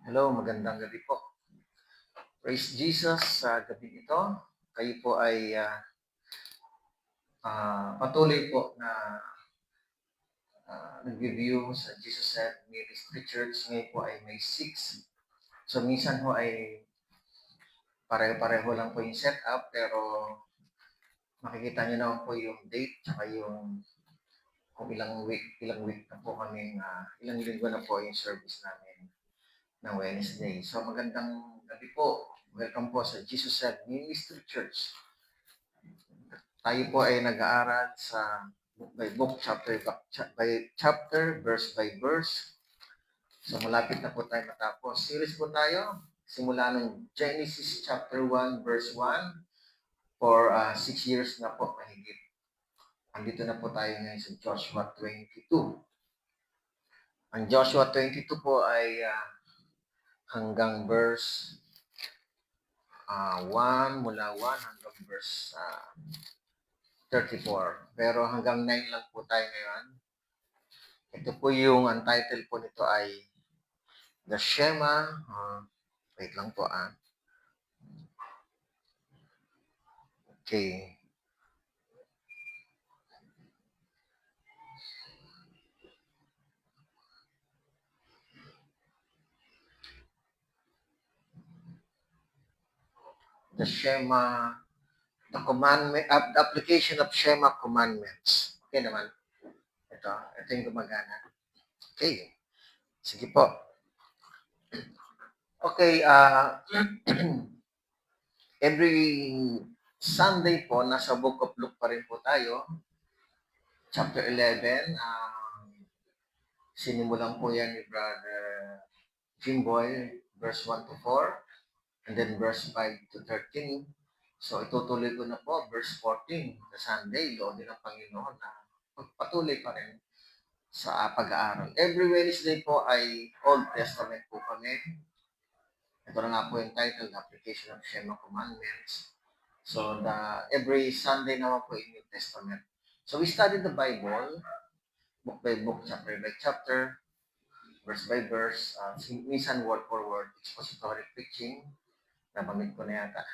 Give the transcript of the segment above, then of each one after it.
Hello, magandang gabi po. Praise Jesus sa gabi ito. Kayo po ay patuloy po na nag-review sa Jesus Set Ministry Church. Ngayon po ay May 6. So minsan po ay pareho-pareho lang po yung setup pero makikita niyo naman po yung date tsaka yung kung ilang week na po kami, ilang linggo na po yung service namin ng Wednesday. So magandang gabi po. Welcome po sa Jesus Set Ministry Church. Tayo po ay nag-aaral sa book by book, chapter, verse by verse. So malapit na po tayo matapos. Series po tayo, simula ng Genesis chapter 1, verse 1 for 6 years na po mahigit. Andito na po tayo ngayon sa Joshua 22. Ang Joshua 22 po ay hanggang verse 1, mula 1 hanggang verse 34. Pero hanggang 9 lang po tayo ngayon. Ito po yung, ang title po nito ay The Shema. Wait lang po Okay. The Shema, the application of Shema commandments. Okay naman. Ito yung gumagana. Okay. Sige po. Okay, every Sunday po, nasa Book of Luke pa rin po tayo. Chapter 11, sinimulan po yan ni Brother Jimboy, verse 1 to 4, and then verse 5 to 13. So, itutuloy ko na po, verse 14, the Sunday, Lord din ng Panginoon na patuloy pa rin sa pag-aaral. Every Wednesday po ay Old Testament po kami. Ito na nga po yung title, the application of Shema Commandments. So, every Sunday naman po in New Testament. So, we studied the Bible, book by book, chapter by chapter, verse by verse, minsan word for word, expository preaching, nabanggit ko na yata.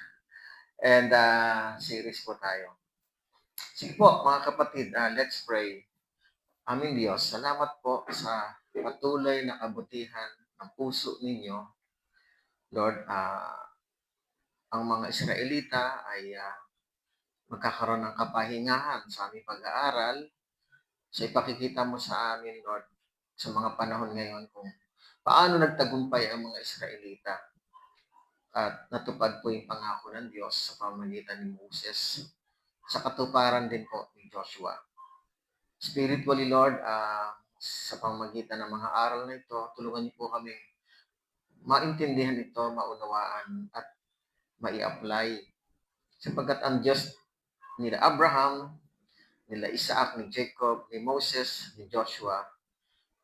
And series po tayo. Sige po, mga kapatid, let's pray. Aming Diyos, salamat po sa patuloy na kabutihan ng puso ninyo. Lord, ang mga Israelita ay magkakaroon ng kapahingahan sa aming pag-aaral. So ipakikita mo sa amin, Lord, sa mga panahon ngayon kung paano nagtagumpay ang mga Israelita at natupad po yung pangako ng Diyos sa pamamagitan ni Moses sa katuparan din po ni Joshua. Spiritually, Lord, sa pamamagitan ng mga aral na ito, tulungan niyo po kami maintindihan ito, maunawaan at mai-apply. Sapagkat ang Diyos nila Abraham, nila Isaac, ni Jacob, ni Moses, ni Joshua,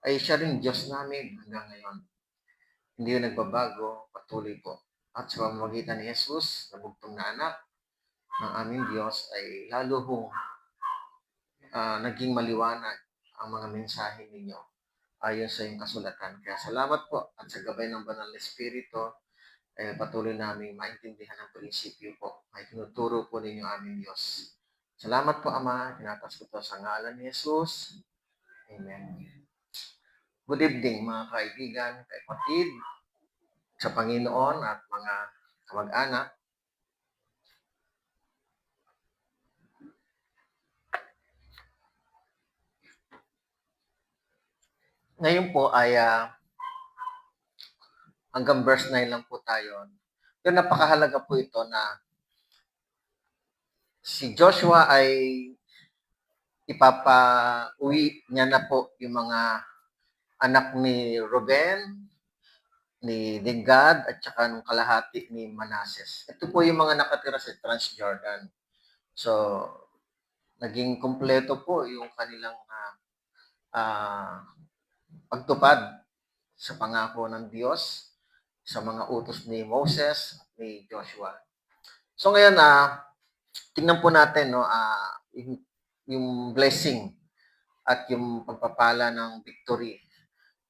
ay siya rin Diyos namin hanggang ngayon. Hindi yun nagbabago, patuloy po. At sa pamamagitan ni Jesus, na bugtong na anak ng aming Diyos, ay lalo hong naging maliwanag ang mga mensahe ninyo ayon sa iyong kasulatan. Kaya salamat po at sa gabay ng Banal na Espiritu, patuloy namin maintindihan ang prinsipyo po ay tinuturo po ninyo aming Diyos. Salamat po, Ama. Tinatas ko to sa ngalan ni Jesus. Amen. Good evening, mga kaibigan, kapatid, sa Panginoon at mga kamag-anak. Ngayon po ay hanggang verse 9 lang po tayo. Pero napakahalaga po ito na si Joshua ay ipapauwi niya na po yung mga anak ni Ruben, ni Gad, at saka nung kalahati ni Manasseh. Ito po yung mga nakatira sa Transjordan. So, naging kompleto po yung kanilang pagtupad sa pangako ng Diyos sa mga utos ni Moses at ni Joshua. So ngayon, tingnan po natin yung blessing at yung pagpapala ng victory.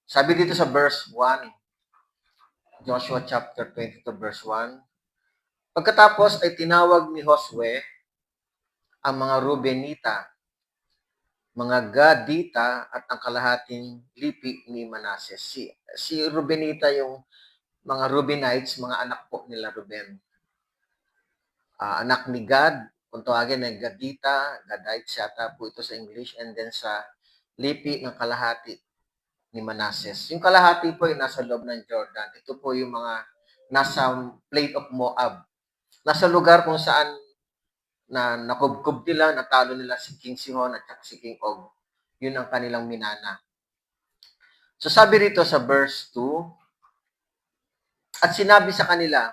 Sabi dito sa verse 1, Joshua chapter 22 verse 1. Pagkatapos ay tinawag ni Josue ang mga Rubenita, mga Gadita at ang kalahating lipi ni Manases. Si Rubenita yung mga Rubenites, mga anak po nila Ruben. Anak ni Gad, kung tawagin ay Gadita, Gadites yata po ito sa English, and then sa lipi ng kalahati ni Manases. Yung kalahati po ay nasa loob ng Jordan. Ito po yung mga nasa plain of Moab. Nasa lugar kung saan na nakubkob nila, natalo nila si King Sihon at si King Og. Yun ang kanilang minana. So sabi rito sa verse 2, at sinabi sa kanila,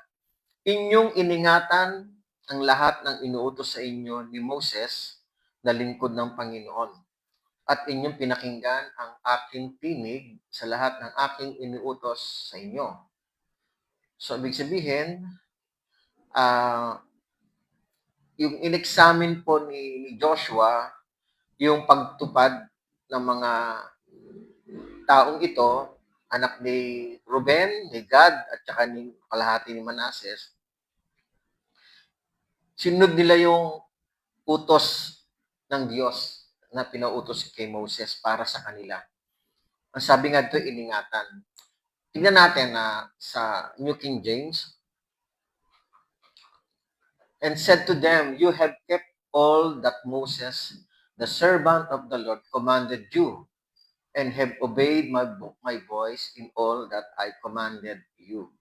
inyong iningatan ang lahat ng inuutos sa inyo ni Moses na lingkod ng Panginoon. At inyong pinakinggan ang aking tinig sa lahat ng aking inuutos sa inyo. So, ibig sabihin, yung in-examine po ni Joshua, yung pagtupad ng mga taong ito, anak ni Ruben, ni Gad, at saka ni kalahati ni Manases, sinunod nila yung utos ng Diyos na pinautos kay Moses para sa kanila. Ang sabi nga dito, iningatan. Tingnan natin na sa New King James, and said to them, you have kept all that Moses, the servant of the Lord, commanded you, and have obeyed my voice in all that I commanded you.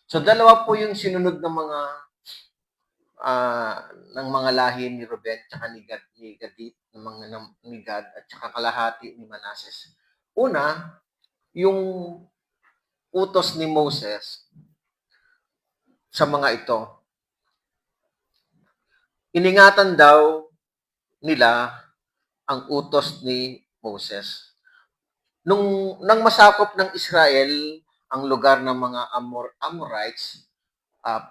So dalawa po yung sinunod ng mga lahi ni Ruben at ni Gadit, ni Gad at saka kalahati ni Manases. Una, yung utos ni Moses sa mga ito. Iningatan daw nila ang utos ni Moses. Nang masakop ng Israel ang lugar ng mga Amorites,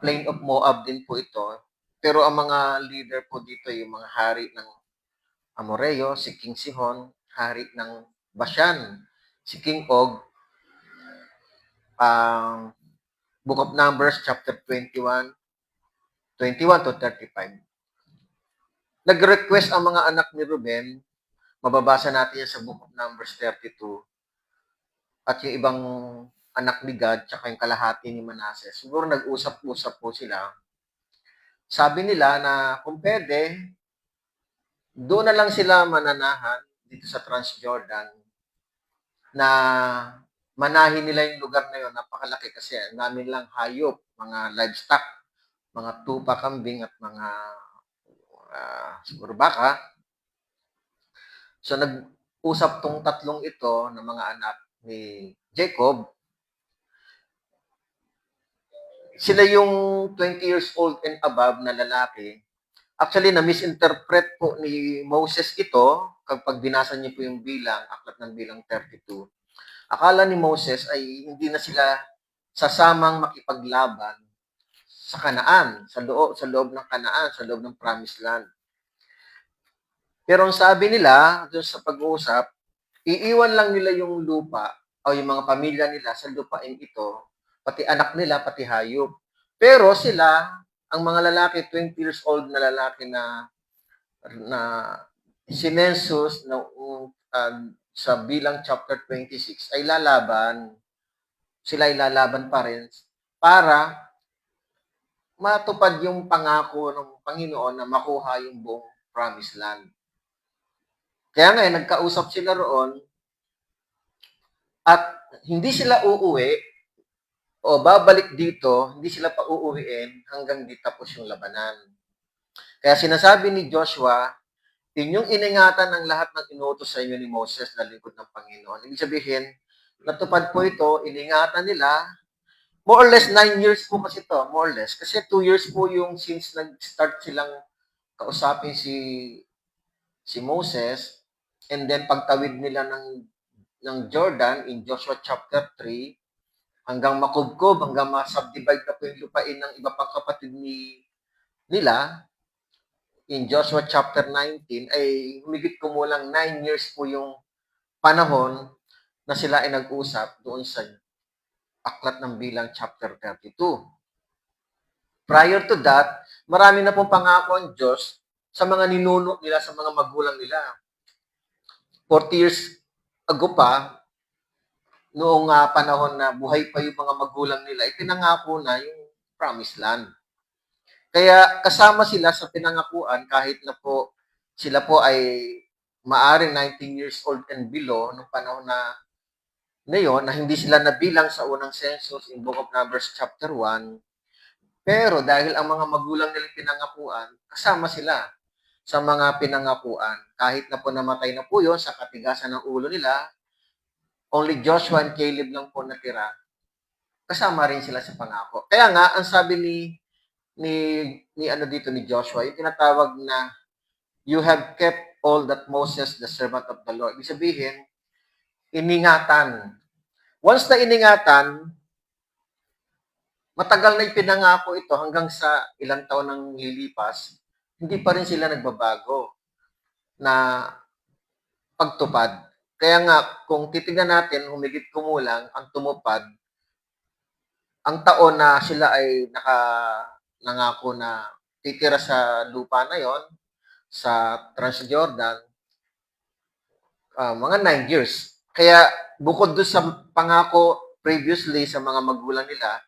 plain of Moab din po ito, pero ang mga leader po dito yung mga hari ng Amoreo, si King Sihon, hari ng Bashan, si King Og, Book of Numbers chapter 21 to 35. Nag-request ang mga anak ni Ruben, mababasa natin yan sa Book of Numbers 32, at yung ibang anak ni Gad, tsaka yung kalahati ni Manases. Siguro nag-usap-usap po sila. Sabi nila na kung pwede, doon na lang sila mananahan dito sa Transjordan na manahin nila yung lugar na yun. Napakalaki kasi namin lang hayop, mga livestock, mga tupa, kambing at mga siguro baka. So nag-usap tong tatlong ito ng mga anak ni Jacob. Sila yung 20 years old and above na lalaki. Actually, na-misinterpret po ni Moses ito kapag binasa niyo po yung bilang, aklat ng bilang 32. Akala ni Moses ay hindi na sila sasamang makipaglaban sa Kanaan, sa loob ng Kanaan, sa loob ng Promised Land. Pero ang sabi nila, doon sa pag-uusap, iiwan lang nila yung lupa o yung mga pamilya nila sa lupain ito, pati anak nila, pati hayop. Pero sila, ang mga lalaki, 20 years old na lalaki na sinensus na sa bilang chapter 26 ay lalaban, sila ay lalaban pa rin para matupad yung pangako ng Panginoon na makuha yung buong promised land. Kaya nga, nagkausap sila roon at hindi sila uuwi o babalik dito, hindi sila pa uuwiin hanggang di tapos yung labanan. Kaya sinasabi ni Joshua, inyong iningatan ang lahat ng inutos sa inyo ni Moses na lingkod ng Panginoon. Ibig sabihin, natupad po ito, iningatan nila, more or less 9 years po kasi ito, more or less. Kasi 2 years po yung since nag-start silang kausapin si Moses, and then pagtawid nila ng Jordan in Joshua chapter 3, hanggang makubkob, hanggang ma-subdivide na po yung lupain ng iba pang kapatid nila, in Joshua chapter 19, ay humigit kumulang 9 years po yung panahon na sila ay nag-usap doon sa Aklat ng Bilang chapter 32. Prior to that, marami na pong pangako ang Diyos sa mga ninuno nila, sa mga magulang nila. 40 years ago pa, noong panahon na buhay pa yung mga magulang nila, ipinangako na yung promised land. Kaya kasama sila sa pinangakuan kahit na po sila po ay maaring 19 years old and below nung panahon na ngayon na hindi sila nabilang sa unang census in Book of Numbers chapter 1. Pero dahil ang mga magulang nila pinangakuan, kasama sila sa mga pinangakuan. Kahit na po namatay na po yun sa katigasan ng ulo nila, only Joshua and Caleb lang po natira, kasama rin sila sa pangako. Kaya nga, ang sabi ni ano dito ni Joshua, yung tinatawag na you have kept all that Moses, the servant of the Lord. Ibig sabihin, iningatan. Once na iningatan, matagal na ipinangako ito hanggang sa ilang taon nang lilipas, hindi pa rin sila nagbabago na pagtupad. Kaya nga, kung titignan natin, humigit kumulang ang tumupad, ang taon na sila ay nangako na titira sa lupa na yon sa Transjordan, mga 9 years. Kaya bukod doon sa pangako previously sa mga magulang nila,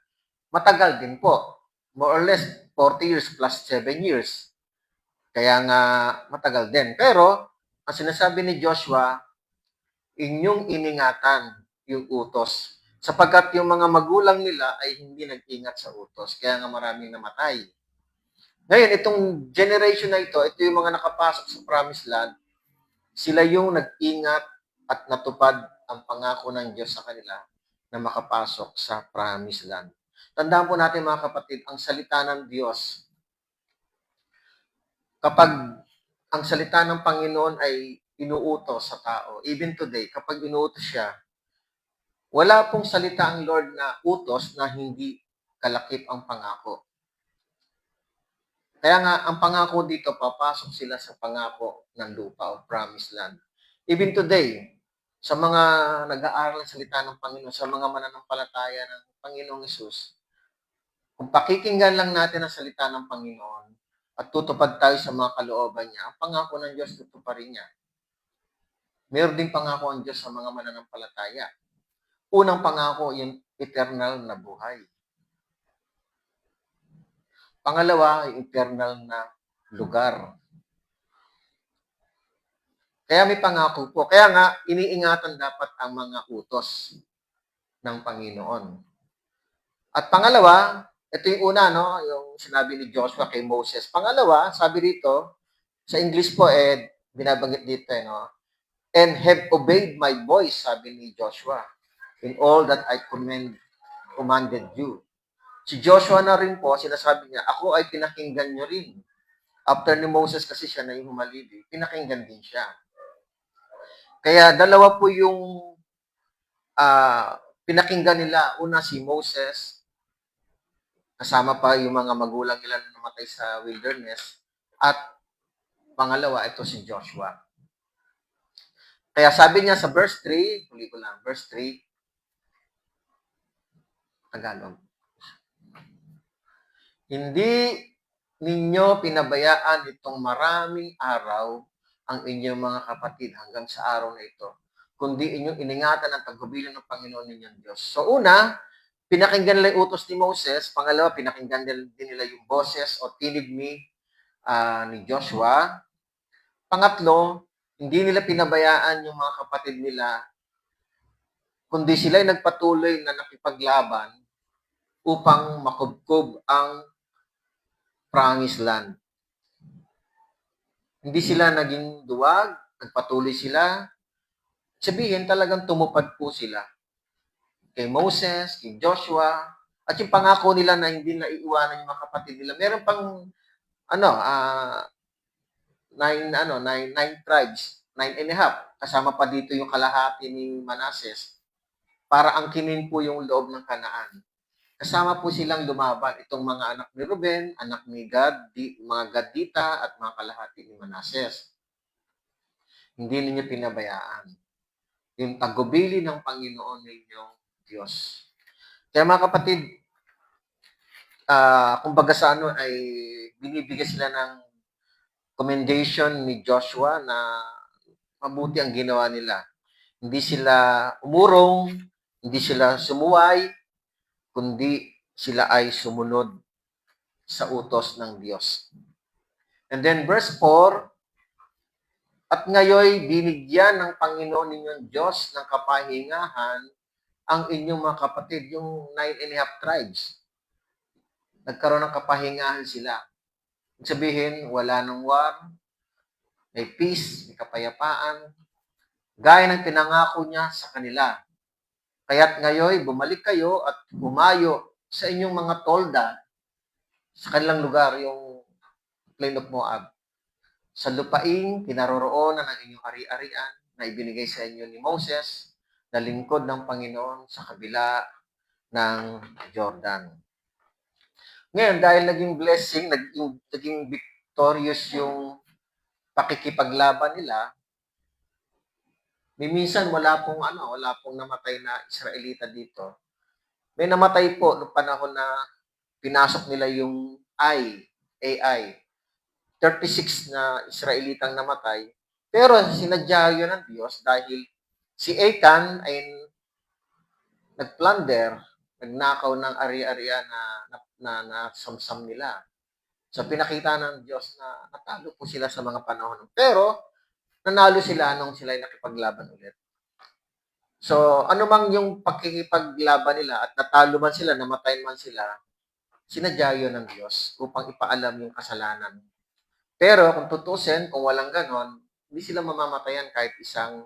matagal din po. More or less 40 years plus 7 years. Kaya nga matagal din. Pero ang sinasabi ni Joshua, inyong iningatan yung utos. Sapagkat yung mga magulang nila ay hindi nag-ingat sa utos. Kaya nga maraming namatay. Ngayon, itong generation na ito yung mga nakapasok sa Promised Land, sila yung nag-ingat at natupad ang pangako ng Diyos sa kanila na makapasok sa Promised Land. Tandaan po natin mga kapatid, ang salita ng Diyos, kapag ang salita ng Panginoon ay inuutos sa tao, even today, kapag inuutos siya, wala pong salita ang Lord na utos na hindi kalakip ang pangako. Kaya nga, ang pangako dito, papasok sila sa pangako ng lupa o promised land. Even today, sa mga nag-aaral ng salita ng Panginoon, sa mga mananampalataya ng Panginoong Hesus, kung pakikinggan lang natin ang salita ng Panginoon at tutupad tayo sa mga kalooban niya, ang pangako ng Diyos tutuparin niya. Meron din pangako ang Diyos sa mga mananampalataya. Unang pangako, yung eternal na buhay. Pangalawa, yung eternal na lugar. Kaya may pangako po. Kaya nga, iniingatan dapat ang mga utos ng Panginoon. At pangalawa, ito yung una, no? Yung sinabi ni Joshua kay Moses. Pangalawa, sabi dito, sa English po, binabanggit dito, no? And have obeyed my voice, sabi ni Joshua, in all that I commanded you. Si Joshua na rin po, sinasabi niya, ako ay pinakinggan nyo rin. After ni Moses kasi siya na yung humalili, pinakinggan din siya. Kaya dalawa po yung pinakinggan nila. Una si Moses, kasama pa yung mga magulang nila na namatay sa wilderness. At pangalawa, ito si Joshua. Kaya sabi niya sa verse 3, huli ko lang, verse 3, Tagalog. Hindi ninyo pinabayaan itong maraming araw ang inyong mga kapatid hanggang sa araw na ito, kundi inyong iningatan ang tagubilin ng Panginoon ninyong Diyos. So una, pinakinggan nila yung utos ni Moses. Pangalawa, pinakinggan din nila yung boses o tinig ni Joshua. Pangatlo, hindi nila pinabayaan yung mga kapatid nila, kundi sila ay nagpatuloy na nakipaglaban upang makubkob ang promised land. Hindi sila naging duwag, nagpatuloy sila. Sabihin, talagang tumupad po sila kay Moses, kay Joshua, at yung pangako nila na hindi na iiwanan yung mga kapatid nila. Meron pang nine tribes, 9.5. Kasama pa dito yung kalahati ni Manasseh para angkinin po yung loob ng Kanaan. Kasama po silang lumaban, itong mga anak ni Ruben, anak ni Gad, mga Gadita, at mga kalahati ni Manasseh. Hindi ninyo pinabayaan yung tagubili ng Panginoon ninyong Diyos. Kaya mga kapatid, kumbaga sa ano ay binibigyan sila ng commendation ni Joshua na mabuti ang ginawa nila. Hindi sila umurong, hindi sila sumuway, kundi sila ay sumunod sa utos ng Diyos. And then verse 4, at ngayoy binigyan ng Panginoon ninyong Diyos ng kapahingahan ang inyong mga kapatid, yung 9½ tribes. Nagkaroon ng kapahingahan sila. Ibig sabihin, wala nang war, may peace, may kapayapaan, gaya ng pinangako niya sa kanila. Kaya't ngayoy, bumalik kayo at humayo sa inyong mga tolda sa kanilang lugar, yung Plain of Moab, sa lupaing kinaroroonan ng inyong ari-arian na ibinigay sa inyo ni Moses na lingkod ng Panginoon sa kabila ng Jordan. Ngayon, dahil naging blessing, naging victorious yung pakikipaglaban nila, minsan wala pong namatay na Israelita dito. May namatay po noong panahon na pinasok nila yung AI. 36 na Israelitang namatay. Pero sinadya yun ng Diyos dahil si Achan ay nagplunder, nagnakaw ng ari-arian na samsam nila. So pinakita ng Diyos na natalo po sila sa mga panahon. Pero nanalo sila nung sila ay nakipaglaban ulit. So, ano mang yung pagkikipaglaban nila at natalo man sila, namatay man sila, sinadya yun ng Diyos upang ipaalam yung kasalanan. Pero kung tutusin, kung walang ganon, hindi sila mamamatayan kahit isang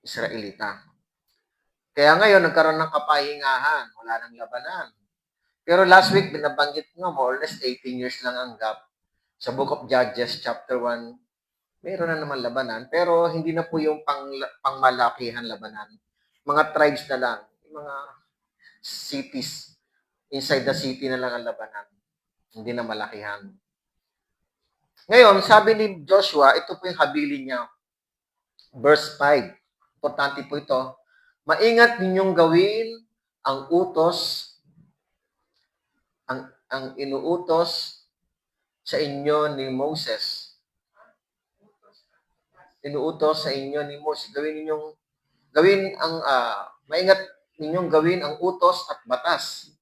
Israelita. Kaya ngayon, nagkaroon ng kapahingahan, wala nang labanan. Pero last week, binabanggit nga more or less 18 years lang ang gap. Sa Book of Judges, chapter 1, mayroon na naman labanan, pero hindi na po yung pangmalakihan labanan. Mga tribes na lang, yung mga cities, inside the city na lang ang labanan. Hindi na malakihan. Ngayon, sabi ni Joshua, ito po yung habilin niya. Verse 5. Importante po ito. Maingat ninyong gawin ang utos, ang inuutos sa inyo ni Moses. Inuutos sa inyo ni Moses. Maingat ninyong gawin ang utos at batas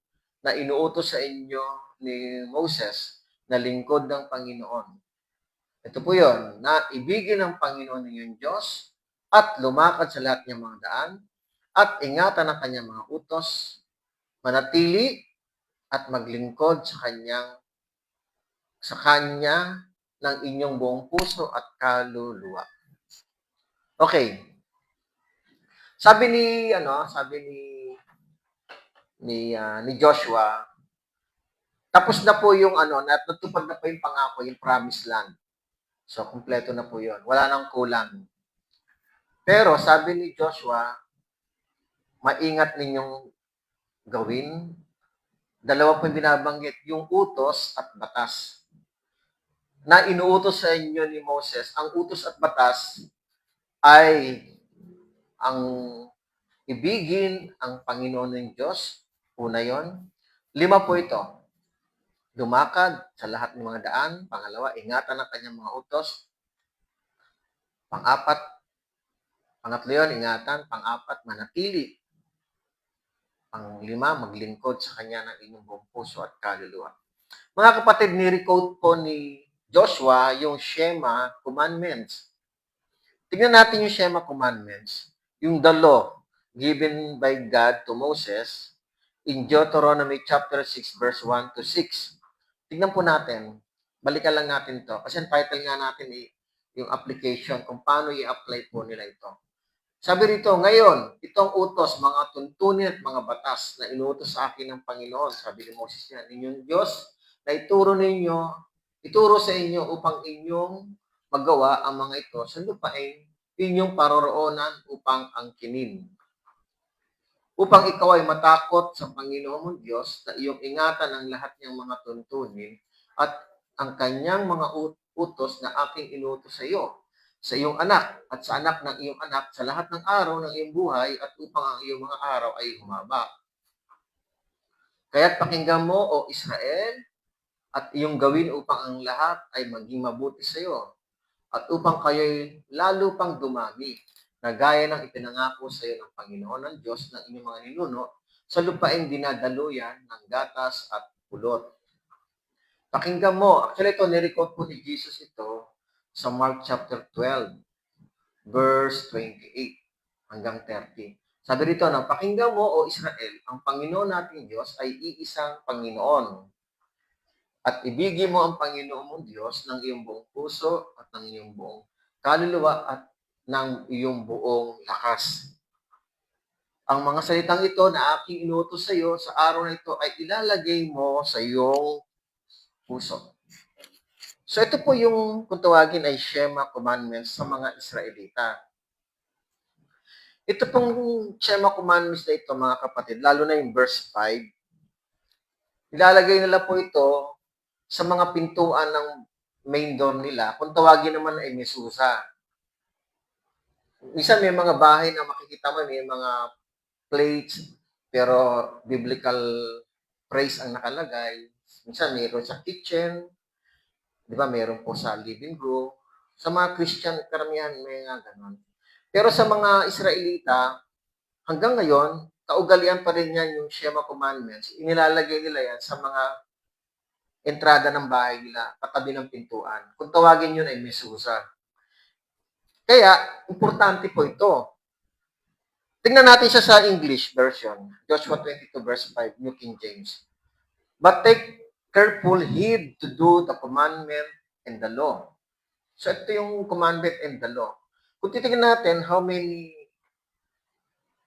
na inuutos sa inyo ni Moses na lingkod ng Panginoon. Ito po yun, na ibigin ng Panginoon ninyong Diyos at lumakad sa lahat niyang mga daan at ingatan ang kanyang mga utos, manatili at maglingkod sa kanya ng inyong buong puso at kaluluwa. Okay. Sabi ni Joshua, tapos na po yung natutupad na po yung pangako, yung promised land. So, kumpleto na po yun. Wala nang kulang. Pero, sabi ni Joshua, maingat ninyong gawin. Dalawa po yung binabanggit, yung utos at batas. Na inuutos sa inyo ni Moses, ang utos at batas ay ang ibigin ang Panginoon ng Diyos. Una yon. 5 po ito. Lumakad sa lahat ng mga daan. Pangalawa, ingatan ang kanyang mga utos. Pangatlo yun, ingatan. Pang-apat, manatili. Pang-5, maglingkod sa kanya ng inyong buong puso at kaluluwa. Mga kapatid, ni-recode po ni Joshua yung Shema Commandments. Tingnan natin yung Shema Commandments. Yung the law given by God to Moses in Deuteronomy chapter 6 verse 1 to 6. Tingnan po natin. Balikan lang natin to. Kasi ang title nga natin yung application kung paano i-apply po nila ito. Sabi rito, ngayon, itong utos, mga tuntunin at mga batas na inuutos sa akin ng Panginoon, sabi ni Moses yan, inyong Diyos, na ituro sa inyo upang inyong magawa ang mga ito sa lupain inyong paroroonan upang angkinin. Upang ikaw ay matakot sa Panginoon mong Diyos na iyong ingatan ang lahat niyang mga tuntunin at ang kanyang mga utos na aking inutos sa iyo, sa iyong anak at sa anak ng iyong anak sa lahat ng araw ng iyong buhay at upang ang iyong mga araw ay humaba. Kaya't pakinggan mo, O Israel, at iyong gawin upang ang lahat ay maging mabuti sa iyo at upang kayo'y lalo pang dumami na gaya ng ipinangako sa iyo ng Panginoon ng Diyos ng inyong mga ninuno sa lupaing dinadaluyan ng gatas at pulot. Pakinggan mo, actually ito, nirecord po ni Jesus ito sa Mark chapter 12, verse 28 hanggang 30. Sabi rito, pakinggan mo, O Israel, ang Panginoon nating Diyos ay iisang Panginoon. At ibigin mo ang Panginoon mong Diyos ng iyong buong puso at ng iyong buong kaluluwa at ng iyong buong lakas. Ang mga salitang ito na aking inutos sa iyo sa araw na ito ay ilalagay mo sa iyong puso. So ito po yung kung tawagin ay Shema Commandments sa mga Israelita. Ito pong Shema Commandments na ito, mga kapatid, lalo na yung verse 5, ilalagay nila po ito sa mga pintuan ng main door nila. Kung tawagin naman ay mesusa. Minsan may mga bahay na makikita mo, may mga plates, pero biblical phrase ang nakalagay. Minsan mayroon sa kitchen, di ba, mayroon po sa living room. Sa mga Christian, karamihan may nga ganun. Pero sa mga Israelita, hanggang ngayon, kaugalian pa rin yan yung Shema Commandments. Inilalagay nila yan sa mga entrada ng bahay nila, katabi ng pintuan. Kung tawagin yun ay mesusa. Kaya, importante po ito. Tingnan natin siya sa English version, Joshua 22 verse 5, New King James. But take careful heed to do the commandment and the law. So ito yung commandment and the law. Kung titingnan natin how many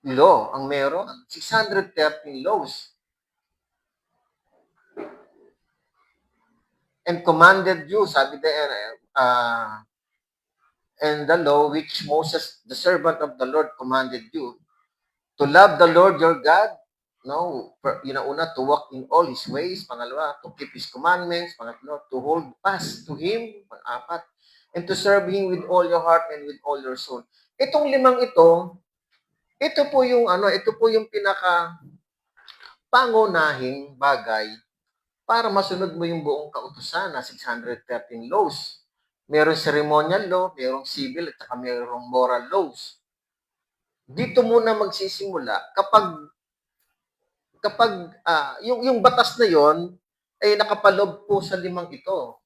law ang meron, 613 laws. And commanded you, sabi there, and the law which Moses, the servant of the Lord, commanded you, to love the Lord your God, no, una, to walk in all His ways, pangalawa, to keep His commandments, pangatlo, to hold fast to Him, pang-apat, and to serve Him with all your heart and with all your soul. Itong limang ito po yung pinaka pangunahing bagay para masunod mo yung buong kautusan na 613 laws. Merong ceremonial law, merong civil, at saka merong moral laws. Dito muna magsisimula kapag yung batas na yon ay nakapaloob po sa limang ito.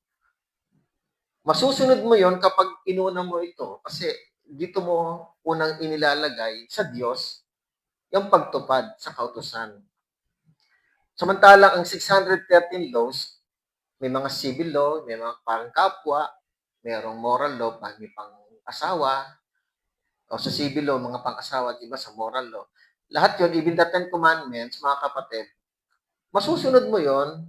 Masusunod mo yon kapag inuna mo ito kasi dito mo unang inilalagay sa Diyos yung pagtupad sa kautusan. Samantalang ang 613 laws, may mga civil law, may mga pangkapwa, mayroong moral law, may pang-asawa, o sa civil law, mga pang-asawa, diba, sa moral law. Lahat yon, even the 10 commandments, mga kapatid, masusunod mo yon,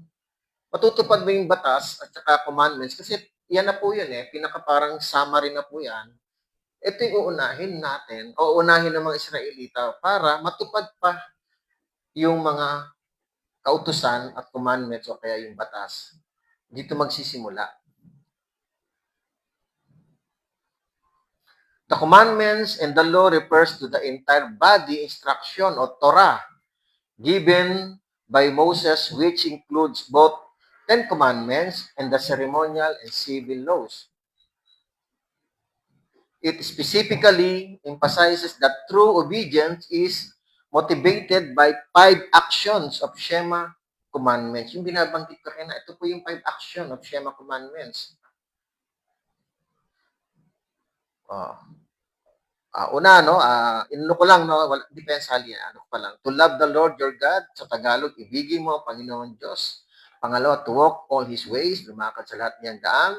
matutupad mo yung batas at saka commandments, kasi yan na po yun pinaka parang summary na po yan. Ito yung uunahin natin, o uunahin ng mga Israelita para matupad pa yung mga kautusan at commandments o kaya yung batas. Dito magsisimula. The commandments and the law refers to the entire body instruction or Torah given by Moses, which includes both 10 commandments and the ceremonial and civil laws. It specifically emphasizes that true obedience is motivated by 5 actions of Shema commandments. Yung binabanggit ko rin na ito po yung 5 action of Shema commandments. Una, inuno ko lang, depensali, ko lang. To love the Lord your God, sa Tagalog, ibigin mo ang Panginoon Diyos. Pangalawa, to walk all His ways, lumakad sa lahat niyang daan.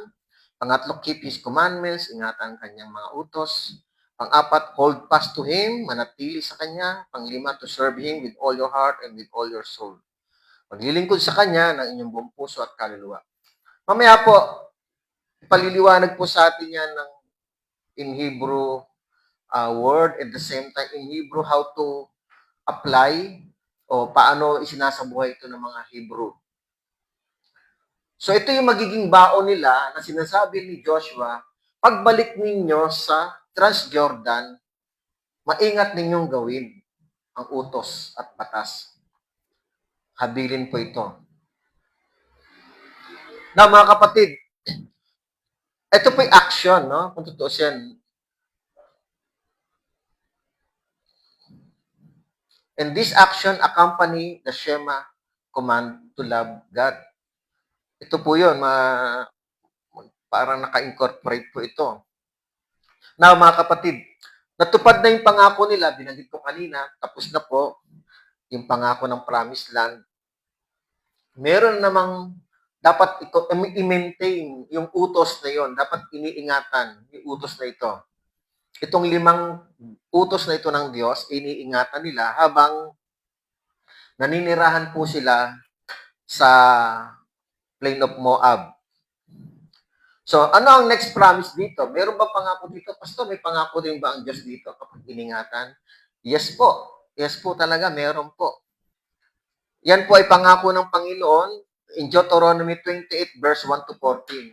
Pangatlo, keep His commandments, ingatan ang kanyang mga utos. Pang-apat, hold fast to Him, manatili sa Kanya. Panglima, to serve Him with all your heart and with all your soul. Maglilingkod sa Kanya ng inyong buong puso at kaluluwa. Mamaya po, ipaliliwanag po sa atin yan in Hebrew word, at the same time in Hebrew how to apply o paano isinasabuhay ito ng mga Hebrew. So ito yung magiging baon nila na sinasabi ni Joshua, pagbalik ninyo sa Transjordan, maingat ninyong gawin ang utos at batas. habilin po ito. Na mga kapatid, ito po yung action, no? Kung totoo yan. And this action accompany the Shema command to love God. Ito po yun, parang naka-incorporate po ito. Now, mga kapatid, natupad na yung pangako nila, binanggit ko kanina, tapos na po yung pangako ng promised land. Meron namang dapat i-maintain yung utos na yon, dapat iniingatan yung utos na ito. Itong 5 utos na ito ng Diyos, iniingatan nila habang naninirahan po sila sa plain of Moab. So, ano ang next promise dito? Meron ba pangako dito? Pastor, may pangako din ba ang Diyos dito kapag iningatan? Yes po. Yes po talaga, meron po. Yan po ay pangako ng Panginoon in Deuteronomy 28 verse 1 to 14.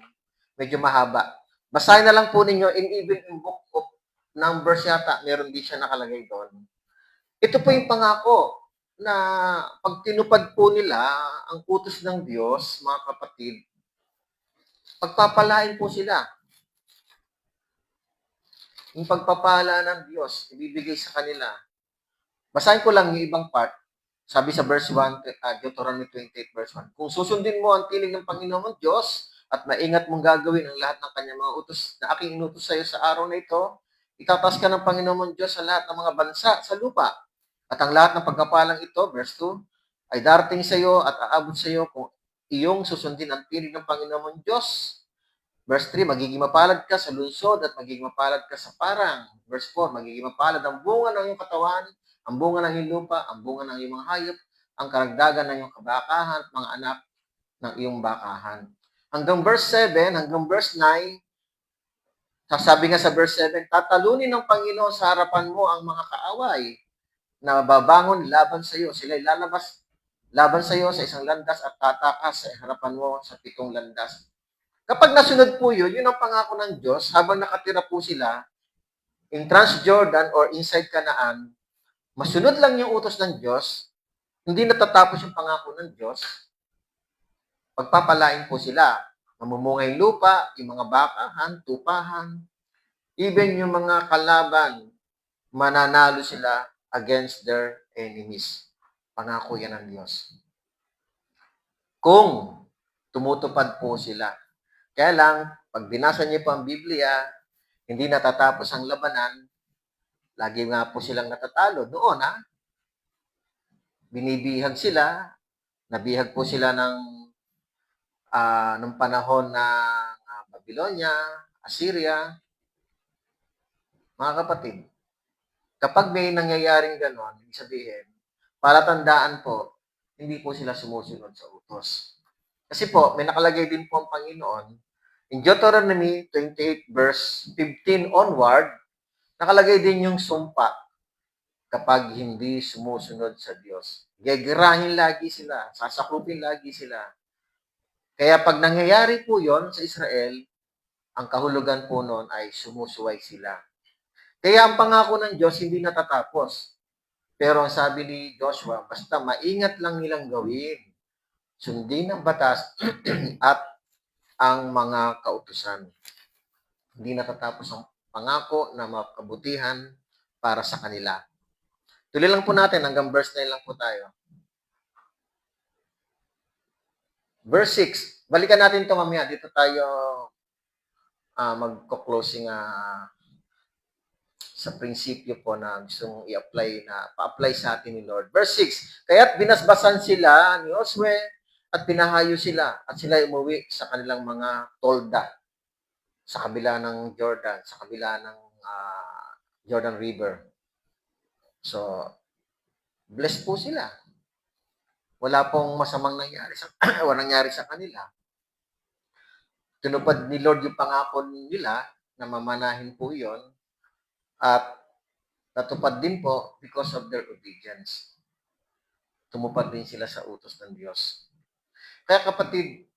Medyo mahaba. Basahin na lang po ninyo even in book of Numbers yata, meron din siya nakalagay doon. Ito po yung pangako na pag tinupad po nila ang utos ng Diyos, mga kapatid, pagpapalain po sila. Yung pagpapala ng Diyos, ibibigay sa kanila. Basahin ko lang yung ibang part. Sabi sa verse 1, Deuteronomy 28 verse 1, kung susundin mo ang tinig ng Panginoon Diyos at maingat mong gagawin ang lahat ng kanyang mga utos na aking inutos sa iyo sa araw na ito, itataas ka ng Panginoon Diyos sa lahat ng mga bansa sa lupa. At ang lahat ng pagkapalang ito, verse 2, ay darating sa iyo at aabot sa iyo kung iyong susundin ang tinig ng Panginoon Diyos. Verse 3, magiging mapalad ka sa lungsod at magiging mapalad ka sa parang. Verse 4, magiging mapalad ang bunga ng iyong katawan, ang bunga ng iyong lupa, ang bunga ng iyong mga hayop, ang karagdagan ng iyong kabakahan at mga anak ng iyong bakahan. Hanggang verse 7, hanggang verse 9, sasabi nga sa verse 7, tatalunin ng Panginoon sa harapan mo ang mga kaaway na babangon laban sa iyo. Sila lalabas laban sa iyo sa isang landas at tatakas sa harapan mo sa 7 landas. Kapag nasunod po yun, yun ang pangako ng Diyos habang nakatira po sila in Transjordan or inside Canaan, masunod lang yung utos ng Diyos, hindi natatapos yung pangako ng Diyos, pagpapalain po sila. Mamumungay lupa, yung mga bakahan, tupahan, even yung mga kalaban, mananalo sila against their enemies. Pangako yan ng Diyos. Kung tumutupad po sila. Kaya lang, pag binasa niyo po ang Biblia, hindi natatapos ang labanan, lagi nga po silang natatalo. Noon, binibihag sila, nabihag po sila ng panahon ng Babylonia, Assyria. Mga kapatid, kapag may nangyayaring ganon, ibig sabihin, palatandaan po, hindi po sila sumusunod sa utos. Kasi po, may nakalagay din po ang Panginoon, in Deuteronomy 28 verse 15 onward, nakalagay din yung sumpa kapag hindi sumusunod sa Diyos. Gagirahin lagi sila, sasakupin lagi sila. Kaya pag nangyayari po yon sa Israel, ang kahulugan po noon ay sumusuway sila. Kaya ang pangako ng Diyos hindi natatapos. Pero ang sabi ni Joshua, basta maingat lang nilang gawin, sundin ang batas at ang mga kautusan. Hindi natatapos ang pangako na makabutihan para sa kanila. Tuloy lang po natin, hanggang verse 9 lang po tayo. Verse 6, balikan natin ito mamaya. Dito tayo magko-closing sa prinsipyo po na gustong i-apply na pa-apply sa atin ni Lord. Verse 6, kaya't binasbasan sila ni Josue at pinahayo sila at sila umuwi sa kanilang mga tolda sa kabila ng Jordan, sa kabila ng Jordan River. So, blessed po sila. Wala pong masamang nangyari sa kanila. Tinupad ni Lord yung pangako nila na mamanahin po yon at natupad din po because of their obedience. Tumupad din sila sa utos ng Diyos. Kaya kapatid,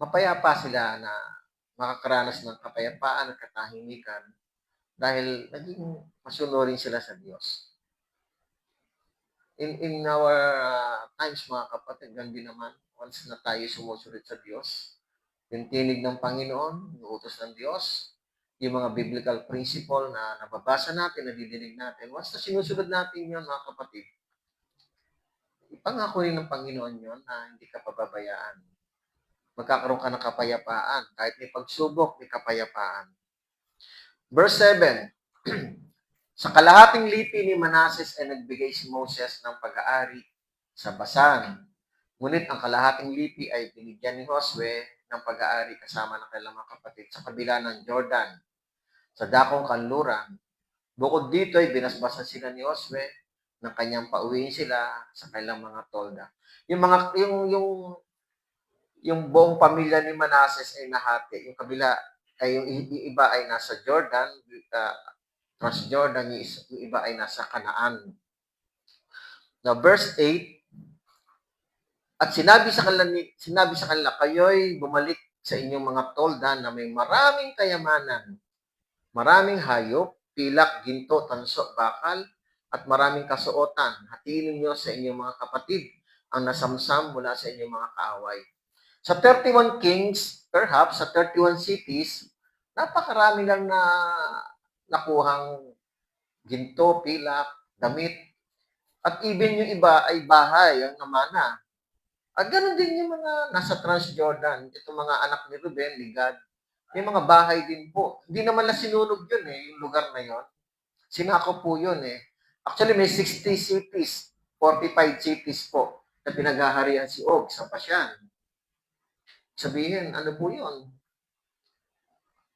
mapayapa sila na makakaranas ng kapayapaan at katahimikan dahil naging masunurin sila sa Diyos. In our times, mga kapatid, ganun din naman, once na tayo sumusunod sa Diyos, yung tinig ng Panginoon, yung utos ng Diyos, yung mga biblical principle na nababasa natin, nadidinig natin, once na sinusunod natin yun, mga kapatid, ipangako rin ng Panginoon yun na hindi ka pababayaan. Magkakaroon ka ng kapayapaan. Kahit may pagsubok, may kapayapaan. Verse 7, sa kalahating lipi ni Manases ay nagbigay si Moses ng pag-aari sa Basan. Ngunit ang kalahating lipi ay binigyan ni Josue ng pag-aari kasama ng kailang mga kapatid sa kabila ng Jordan, sa dakong kanluran. Bukod dito ay binasbasan sila ni Josue ng kanyang pauwiin sila sa kailang mga tolda. Yung buong pamilya ni Manases ay nahati. Yung kabila ay yung iba ay nasa Jordan, Transjordan, yung iba ay nasa Canaan. Now, verse 8, at sinabi sa kanila, kayo'y bumalik sa inyong mga tolda na may maraming kayamanan, maraming hayop, pilak, ginto, tanso, bakal, at maraming kasuotan. Hatiin ninyo sa inyong mga kapatid ang nasamsam mula sa inyong mga kaaway. Sa 31 kings, perhaps sa 31 cities, napakarami lang na nakuhang ginto, pilak, damit, at even yung iba ay bahay, ang namana. At ganun din yung mga nasa Transjordan, itong mga anak ni Ruben, ni Gad, may mga bahay din po. Hindi naman na sinunog yun yung lugar na yun. Sinako po yun Actually, may 60 cities, 45 cities po na pinaghaharian si Og sa Pasyan. Sabihin, ano po yun?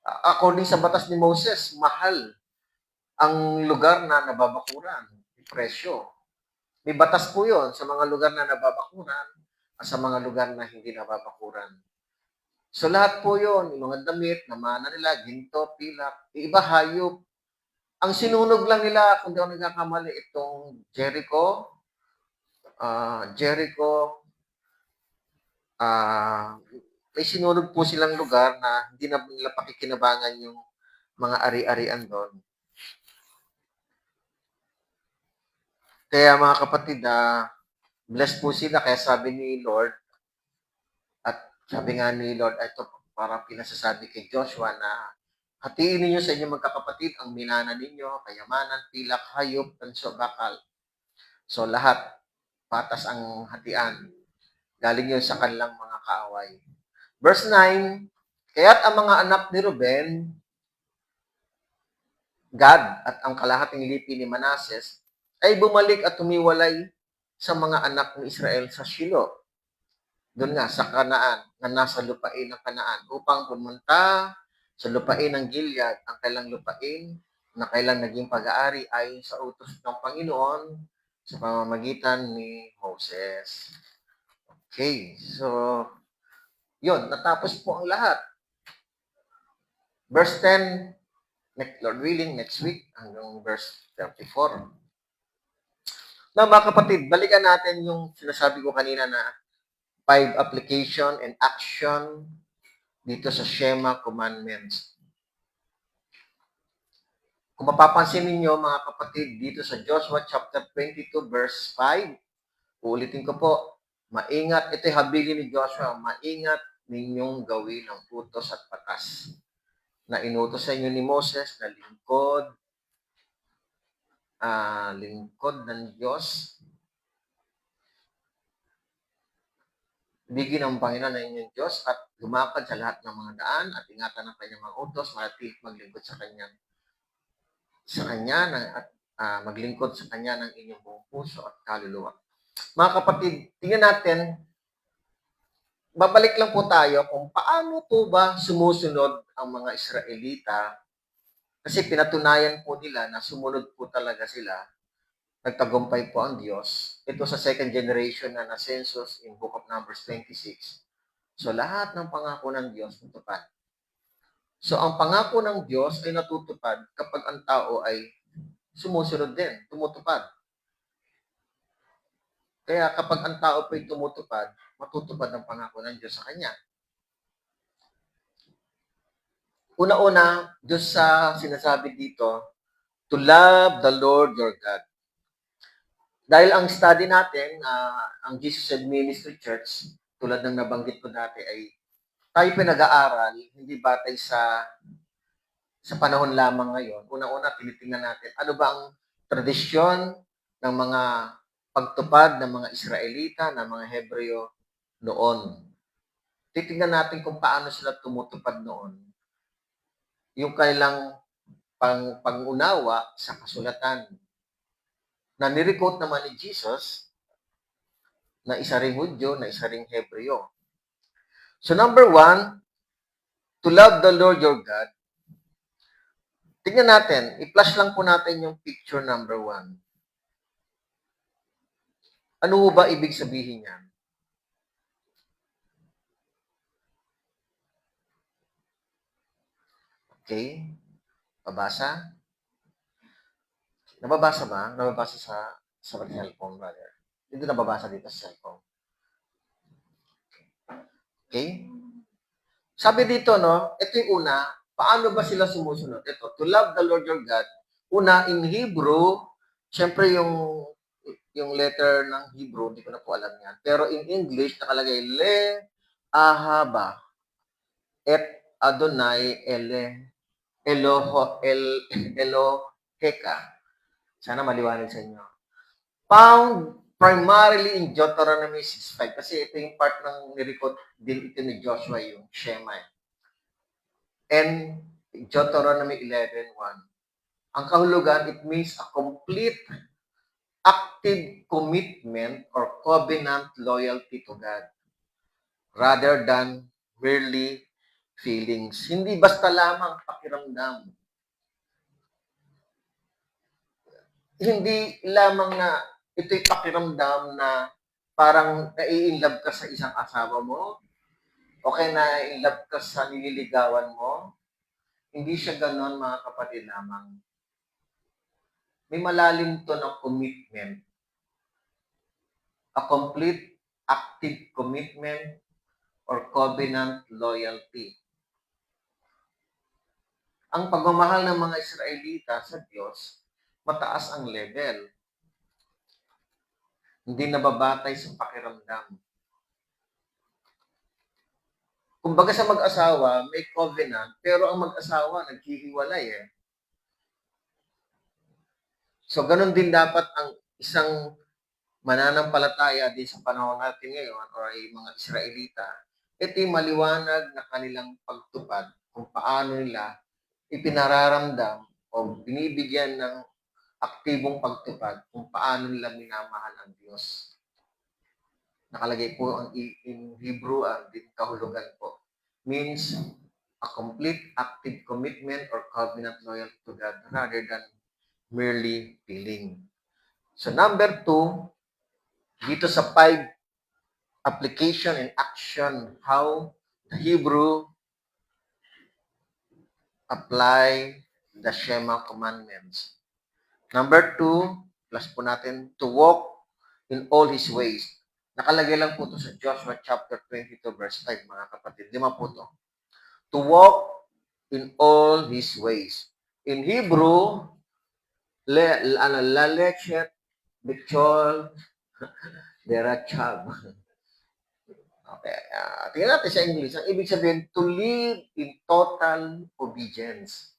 According sa batas ni Moses, mahal ang lugar na nababakuran, yung presyo. May batas po yun sa mga lugar na nababakuran at sa mga lugar na hindi nababakuran. So lahat po yun, yung mga damit, namana nila, ginto, pilak, iba hayop. Ang sinunog lang nila, kung di ako nagkakamali, itong Jericho, may sinunog po silang lugar na hindi na nila pakikinabangan yung mga ari-arian doon. Kaya mga kapatid, blessed po sila. Kaya sabi ni Lord, at sabi nga ni Lord, ito parang pinasasabi kay Joshua na hatiin ninyo sa inyong magkakapatid ang minana ninyo, kayamanan, pilak, hayop, tanso, bakal. So lahat, patas ang hatian. Galing yun sa kanilang mga kaaway. Verse 9, kaya't ang mga anak ni Ruben, Gad at ang kalahating lipi ni Manases ay bumalik at tumiwalay sa mga anak ni Israel sa Shilo. Doon nga, sa Kanaan, na nasa lupain ng Kanaan, upang pumunta sa lupain ng Gilead, ang kailang lupain na kailang naging pag-aari ay sa utos ng Panginoon sa pamamagitan ni Moses. Okay, so, yun, natapos po ang lahat. Verse 10, Lord willing, next week, hanggang verse 34. Now, mga kapatid, balikan natin yung sinasabi ko kanina na 5 application and action dito sa Shema Commandments. Kung mapapansin ninyo, mga kapatid, dito sa Joshua chapter 22, verse 5, uulitin ko po, maingat, ito'y habili ni Joshua, maingat ninyong gawin ang utos at batas na inutos sa inyo ni Moses na lingkod ng Diyos. Bigyan ng Panginoon na inyong Diyos at lumakad sa lahat ng mga daan at ingatan ng kanyang mga utos, manatiling maglingkod sa kanya at maglingkod sa kanya ng inyong buong puso at kaluluwa. Mga kapatid, tingnan natin, babalik lang po tayo kung paano po ba sumusunod ang mga Israelita, kasi pinatunayan po nila na sumunod po talaga sila. Nagtagumpay po ang Diyos. Ito sa second generation na na-census in Book of Numbers 26. So lahat ng pangako ng Diyos natupad. So ang pangako ng Diyos ay natutupad kapag ang tao ay sumusunod din, tumutupad. Kaya kapag ang tao po'y tumutupad, matutupad ang pangako ng Diyos sa kanya. Una-una, Diyos sa sinasabi dito, to love the Lord your God. Dahil ang study natin, ang Jesus and Ministry Church, tulad ng nabanggit ko dati, ay tayo pinag-aaral, hindi batay sa panahon lamang ngayon. Unang-una, tinitingnan natin, ano ba ang tradisyon ng mga pagtupad ng mga Israelita, ng mga Hebreo noon. Titingnan natin kung paano sila tumutupad noon. Yung kanilang pangunawa sa kasulatan na nirequote naman ni Jesus na isa ring Hudyo, na isa ring Hebreo. So number one, to love the Lord your God. Tingnan natin, i-flash lang po natin yung picture number one. Ano ba ibig sabihin niyan? Okay? Pabasa? Nababasa ba? Nababasa sa cellphone, brother. Hindi nababasa dito sa cellphone. Okay? Sabi dito, no, ito yung una, paano ba sila sumusunod? Ito, to love the Lord your God. Una, in Hebrew, syempre yung letter ng Hebrew, hindi ko na po alam yan. Pero in English, nakalagay, le ahaba et Adonai Eloheka. Sana maliwanag sa inyo. Found primarily in Deuteronomy 6:5 kasi ito yung part ng nirecord din ito ni Joshua, yung Shema. And Deuteronomy 11:1. Ang kahulugan, it means a complete active commitment or covenant loyalty to God rather than merely feelings. Hindi basta lamang pakiramdam. Hindi lamang na ito'y pakiramdam na parang nai-inlove ka sa isang asawa mo o kaya nai-inlove ka sa nililigawan mo. Hindi siya ganon, mga kapatid lamang. May malalim to ng commitment. A complete active commitment or covenant loyalty. Ang pagmamahal ng mga Israelita sa Diyos, mataas ang level. Hindi nababatay sa pakiramdam. Kumbaga sa mag-asawa, may covenant, pero ang mag-asawa naghihiwalay eh. So, ganun din dapat ang isang mananampalataya din sa panahon natin ngayon or ay mga Israelita. Ito'y maliwanag na kanilang pagtupad kung paano nila ipinararamdam o binibigyan ng aktibong pagtupad kung paano nila minamahal ang Diyos. Nakalagay po ang in Hebrew ang kahulugan po. Means a complete active commitment or covenant loyalty to God rather than merely feeling. So number 2, dito sa 5 application and action how the Hebrew apply the Shema commandments. Number 2, plus po natin, to walk in all His ways. Nakalagay lang po ito sa Joshua chapter 22 verse 5, mga kapatid. 5 po ito. To walk in all His ways. In Hebrew, lalechet, bichol, derachab. Okay, tingnan natin sa English. Ang ibig sabihin, to live in total obedience.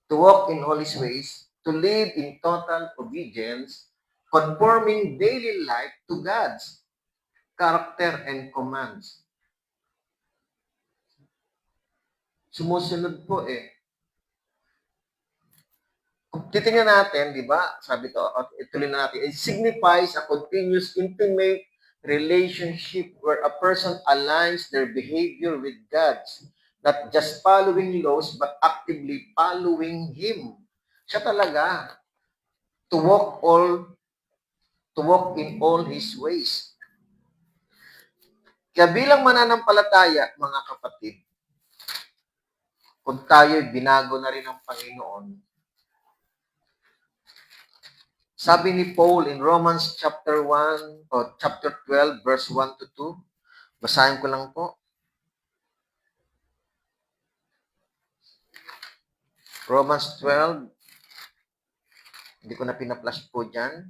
To walk in all His ways, to live in total obedience, conforming daily life to God's character and commands. Sumusunod po eh. Kung titingnan natin, di ba, sabi ko, ituloy na natin, it signifies a continuous intimate relationship where a person aligns their behavior with God's, not just following laws, but actively following Him. Siya talaga, to walk in all His ways. Kaya bilang mananampalataya, mga kapatid, kung tayo binago na rin ng Panginoon, sabi ni Paul in Romans chapter 1 o chapter 12 verse 1 to 2, basahin ko lang po. Romans 12, hindi ko na pina-flash po dyan.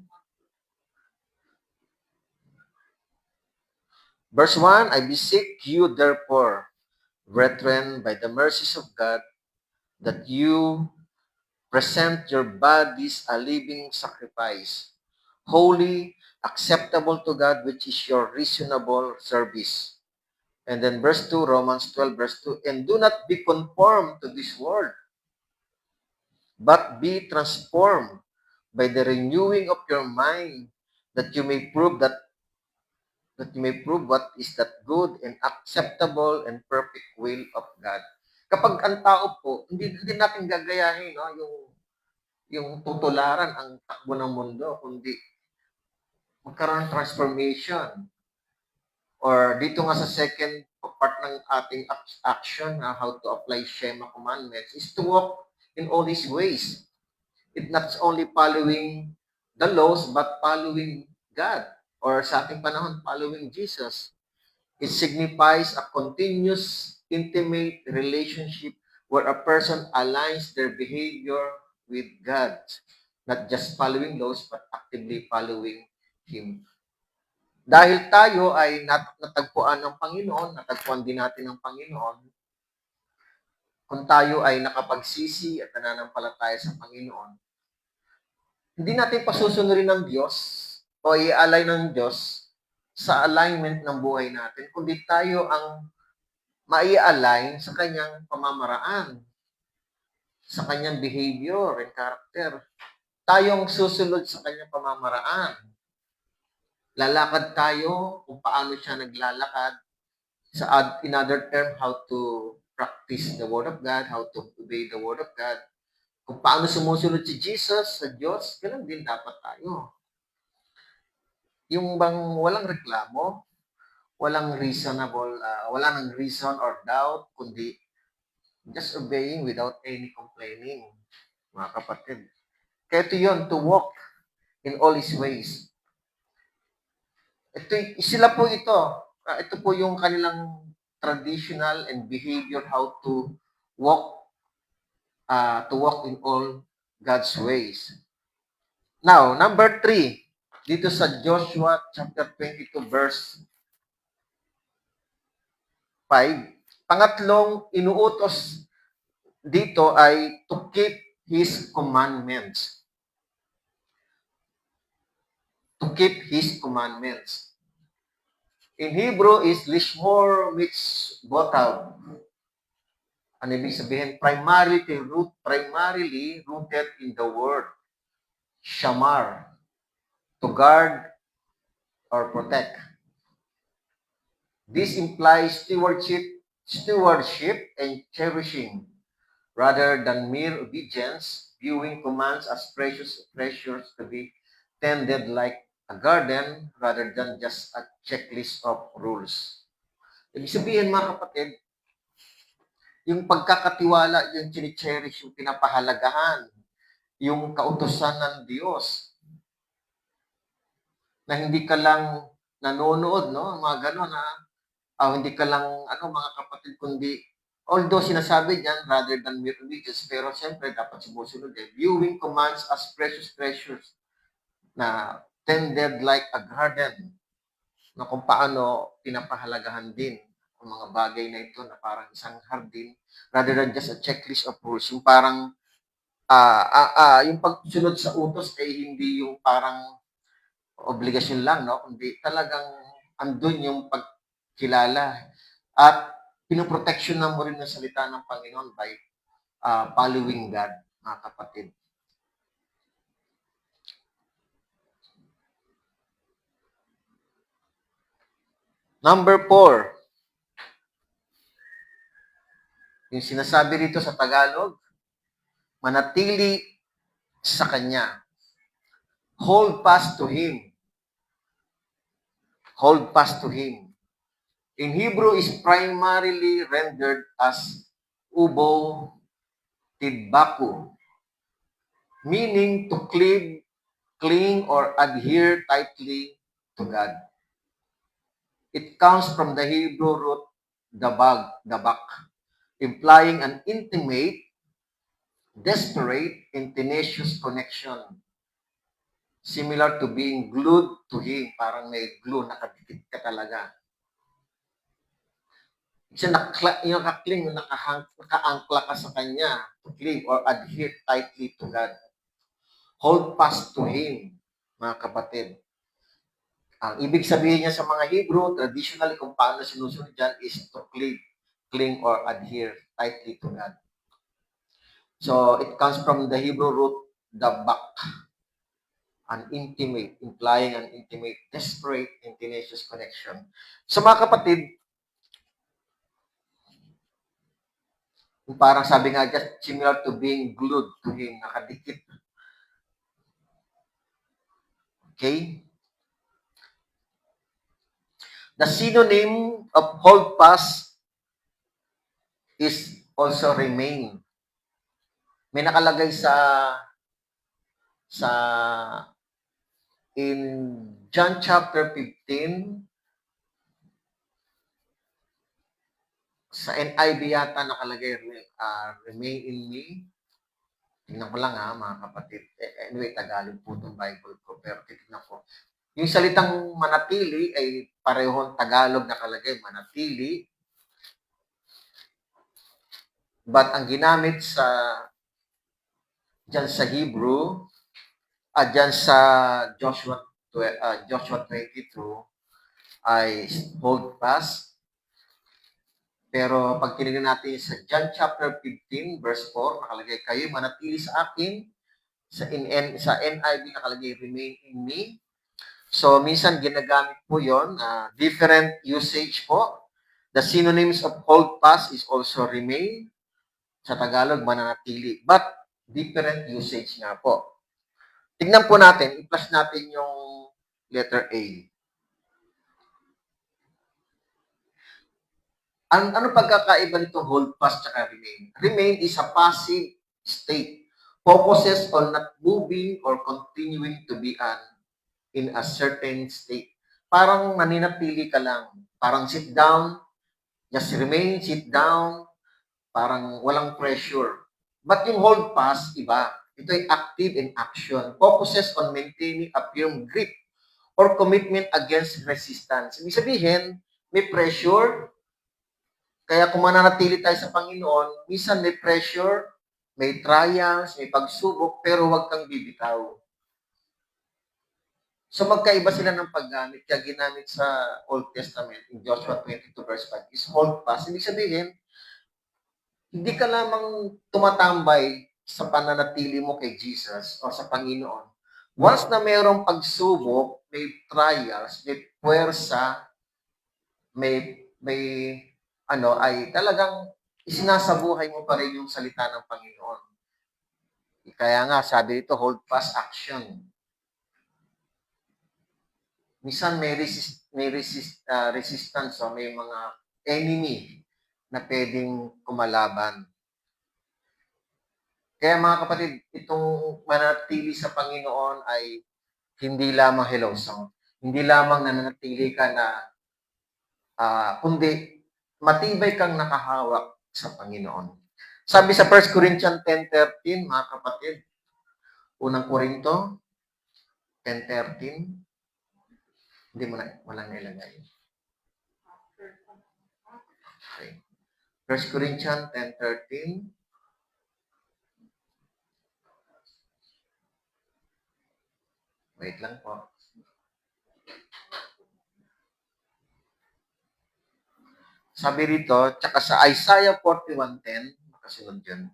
Verse 1, I beseech you therefore, brethren, by the mercies of God, that you present your bodies a living sacrifice, holy, acceptable to God, which is your reasonable service. And then verse 2, Romans 12, verse 2, and do not be conformed to this world, but be transformed by the renewing of your mind, that you may prove what is that good and acceptable and perfect will of God. Kapag ang tao po, hindi natin gagayahin no, yung tutularan ang takbo ng mundo, kundi magkaroon ng transformation. Or dito nga sa second part ng ating action, how to apply Shema commandments, is to walk in all these ways. It's not only following the laws, but following God. Or sa ating panahon, following Jesus. It signifies a continuous, intimate relationship where a person aligns their behavior with God, not just following laws, but actively following Him. Dahil tayo ay natagpuan ng Panginoon, natagpuan din natin ng Panginoon, kung tayo ay nakapagsisi at nananampalataya sa Panginoon, hindi natin pasusunurin ng Diyos o i-align ng Diyos sa alignment ng buhay natin, kundi tayo ang mai-align sa kanyang pamamaraan, sa kanyang behavior and character. Tayong susunod sa kanyang pamamaraan. Lalakad tayo kung paano siya naglalakad. In other term, how to practice the Word of God, how to obey the Word of God. Kung paano sumusunod si Jesus sa Diyos, ganun din dapat tayo. Yung bang walang reklamo, walang wala nang reason or doubt, kundi just obeying without any complaining, mga kapatid. Kaya ito yun, to walk in all His ways. Sila po ito. Ito po yung kanilang traditional and behavior how to walk in all God's ways. Now, number 3, dito sa Joshua chapter 22 verse 5, pangatlong inuutos dito ay to keep His commandments. To keep His commandments. In Hebrew is lishmor mitzvotav. Ano ibig sabihin? Primarily rooted in the word shamar, to guard or protect. This implies stewardship and cherishing, rather than mere obedience, viewing commands as precious treasures to be tended like a garden rather than just a checklist of rules. Ibig sabihin, mga kapatid, yung pagkakatiwala, yung chine-cherish, yung pinapahalagahan, yung kautusan ng Diyos, na hindi ka lang nanonood, no? Mga gano'n, hindi ka lang, mga kapatid, kundi, although sinasabi niyan, rather than mere obedience, pero siyempre, dapat sumusunod viewing commands as precious treasures na tended like a garden, na kung paano pinapahalagahan din ang mga bagay na ito na parang isang hardin, rather than just a checklist of rules. Yung parang, yung pagsunod sa utos ay hindi yung parang obligasyon lang, no? Kundi talagang andun yung pagkilala at pinoproteksyonan mo rin ng salita ng Panginoon by following God, mga kapatid. Number 4, yung sinasabi rito sa Tagalog, manatili sa Kanya. Hold fast to Him. Hold fast to Him. In Hebrew is primarily rendered as ubo tidbaku, meaning to cling or adhere tightly to God. It comes from the Hebrew root dabak, implying an intimate, desperate, and tenacious connection. Similar to being glued to Him, parang may glue, nakadikit ka talaga. Kasi yung nakakling, nakaangkla ka sa Kanya, to cling or adhere tightly to God. Hold fast to Him, mga kapatid. Ang ibig sabihin niya sa mga Hebrew, traditionally kung paano sinusunod dyan is to cling or adhere tightly to God. So, it comes from the Hebrew root, dabak, an intimate, implying an intimate, desperate, and tenacious connection. So, mga kapatid, parang sabi nga dyan, similar to being glued to Him, nakadikit. Okay? The synonym of hold fast is also remain. May nakalagay sa in John chapter 15, sa NIV yata nakalagay, remain in me. Tingnan ko lang mga kapatid. Anyway, Tagalog po itong Bible ko, pero tingnan ko. Yung salitang manatili ay parehong Tagalog nakalagay, manatili. But ang ginamit dyan sa Hebrew, dyan sa Joshua 22, ay hold fast. Pero pag tinignan natin sa John chapter 15, verse 4, nakalagay, kayo manatili sa akin. Sa NIV nakalagay, remain in me. So, minsan ginagamit po yon, different usage po. The synonyms of hold fast is also remain. Sa Tagalog, mananatili. But, different usage nga po. Tignan po natin, i-plus natin yung letter A. Ano pagkakaiba nitong hold fast at remain? Remain is a passive state. Focuses on not moving or continuing to be in a certain state. Parang naninatili ka lang. Parang sit down, just remain, sit down, parang walang pressure. But yung hold fast, iba. Ito ay active in action. Focuses on maintaining a firm grip or commitment against resistance. Ibig sabihin, may pressure, kaya kung mananatili tayo sa Panginoon, minsan may pressure, may trials, may pagsubok, pero huwag kang bibitaw. So magkaiba sila ng paggamit. Kaya ginamit sa Old Testament, in Joshua 22 verse 5, is hold fast. Ibig sabihin, hindi ka lamang tumatambay sa pananatili mo kay Jesus o sa Panginoon. Once na mayroong pagsubok, may trials, may puwersa, may ay talagang isinasabuhay mo pa rin yung salita ng Panginoon. Kaya nga, sabi dito, hold fast action. Minsan may resistance, may mga enemy na pwedeng kumalaban. Kaya mga kapatid, itong manatili sa Panginoon ay hindi lamang hindi lamang nananatili ka na kundi matibay kang nakahawak sa Panginoon. Sabi sa 1 Corinthians 10:13, mga kapatid, unang Korinto 10:13, hindi mo na, walang nilagay. Okay. 1 Corinthians 10:13, wait lang po. Sabi rito, tsaka sa Isaiah 41:10, makasunod dyan.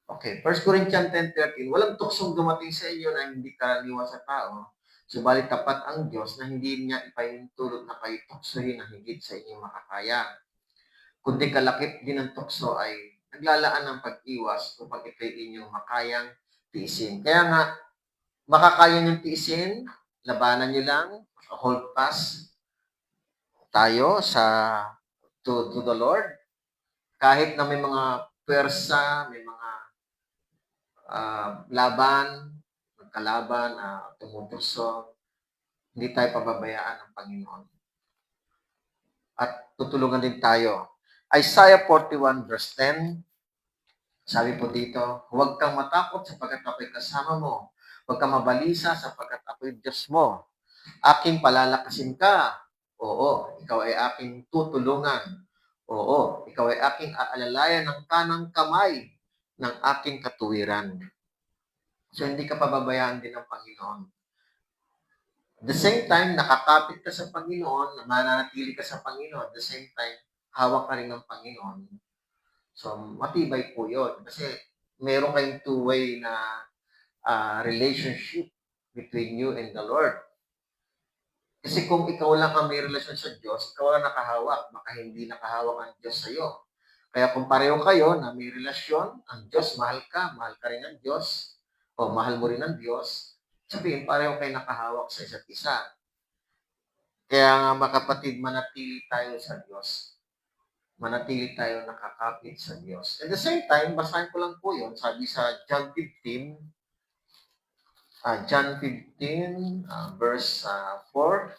Okay, 1 Corinthians 10:13, walang tuksong dumating sa iyo na hindi karaniwan sa tao, subalit tapat ang Diyos na hindi niya ipahintulot na kayo tuksohin na higit sa inyong makakaya. Kundi kalakip din ng tukso ay naglalaan ng pag-iwas upang ito'y inyong makayang tiisin. Kaya nga, makakaya niyong tiisin, labanan niyo lang, hold fast tayo to the Lord. Kahit na may mga pwersa, may mga laban, magkalaban, tumutulso, hindi tayo pababayaan ng Panginoon. At tutulungan din tayo. Isaiah 41 verse 10, Sabi po dito, huwag kang matakot sapagkat ako'y kasama mo. Huwag kang mabalisa sapagkat ako'y Diyos mo. Aking palalakasin ka. Oo, ikaw ay aking tutulungan. Oo, ikaw ay aking aalalayan ng kanang kamay ng aking katuwiran. So, hindi ka pababayaan din ng Panginoon. At the same time, nakakapit ka sa Panginoon, mananatili ka sa Panginoon. At the same time, hawak ka rin ng Panginoon. So, matibay po yun. Kasi meron kayong two-way na relationship between you and the Lord. Kasi kung ikaw lang ang may relasyon sa Diyos, ikaw lang nakahawak, baka hindi nakahawak ang Diyos sa iyo. Kaya kung pareho kayo na may relasyon, ang Diyos, mahal ka rin ng Diyos, o mahal mo rin ng Diyos, sabihin, pareho kayo nakahawak sa isa't isa. Kaya nga makapatid, manatili tayo sa Diyos. Manatili tayo nakakapit sa Diyos. At the same time, basahin ko lang po yun, sabi sa John 15, verse 4,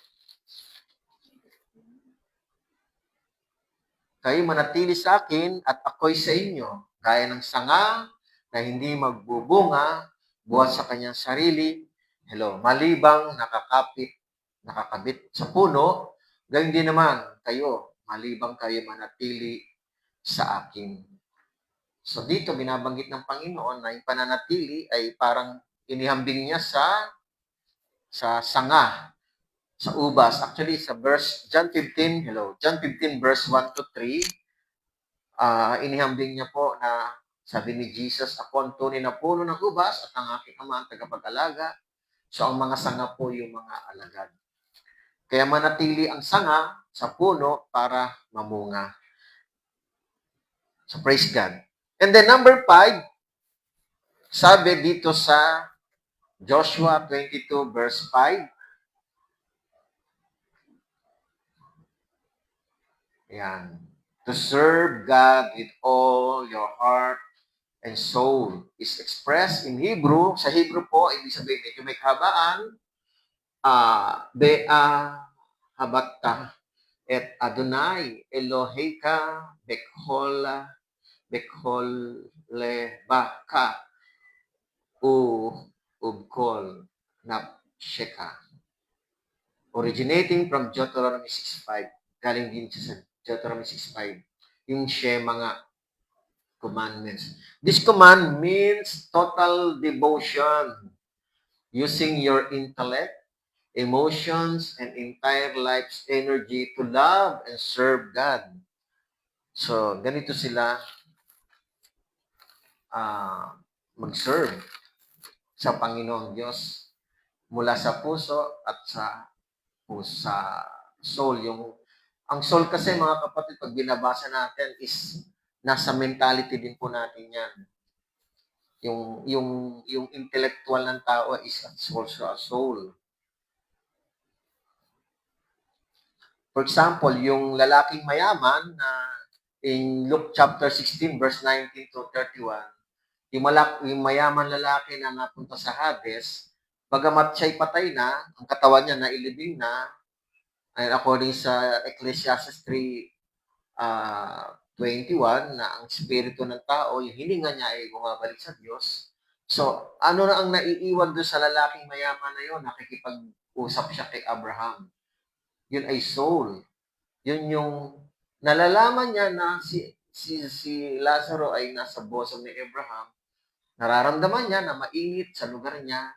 kayo manatili sa akin at ako'y sa inyo, gaya ng sanga na hindi magbubunga buhat sa kanyang sarili, malibang nakakabit sa puno, gayon din naman kayo, malibang kayo manatili sa akin. So dito, binabanggit ng Panginoon na yung pananatili ay parang inihambing niya sa sanga, sa ubas. Actually, sa John 15 verse 1 to 3, inihambing niya po na sabi ni Jesus, ako ang tunay na puno ng ubas at ang aking ama ang tagapag-alaga. So, ang mga sanga po yung mga alagad. Kaya manatili ang sanga sa puno para mamunga. So, praise God. And then, number 5, sabi dito sa Joshua 22 verse 5, yan, to serve God with all your heart and soul is expressed in Hebrew. Sa Hebrew po, ibig sabihin, medyo may kahabaan, Be'a habatta et Adonai Eloheka Bekholebaka Ubkol Napsheka. Originating from Deuteronomy 6.5. Galing din sa Deuteronomy 6.5. Yung mga commandments. This command means total devotion, using your intellect, emotions, and entire life's energy to love and serve God. So, ganito sila mag-serve sa Panginoong Diyos mula sa puso at sa soul. Ang soul kasi, mga kapatid, pag binabasa natin is nasa mentality din po natin yan. Yung intellectual ng tao is also a soul. For example, yung lalaking mayaman na in Luke chapter 16 verse 19 to 31, yung mayaman lalaki na napunta sa Hades, bagamat siya'y patay na, ang katawan niya nailibing na, and according sa Ecclesiastes 3:21, na ang spirito ng tao, yung hininga niya ay bumabalik sa Diyos. So, ano na ang naiiwan doon sa lalaking mayaman na yun? Nakikipag-usap siya kay Abraham. Yun ay soul. Yun yung nalalaman niya na si Lazaro ay nasa bosom ni Abraham. Nararamdaman niya na mainit sa lugar niya.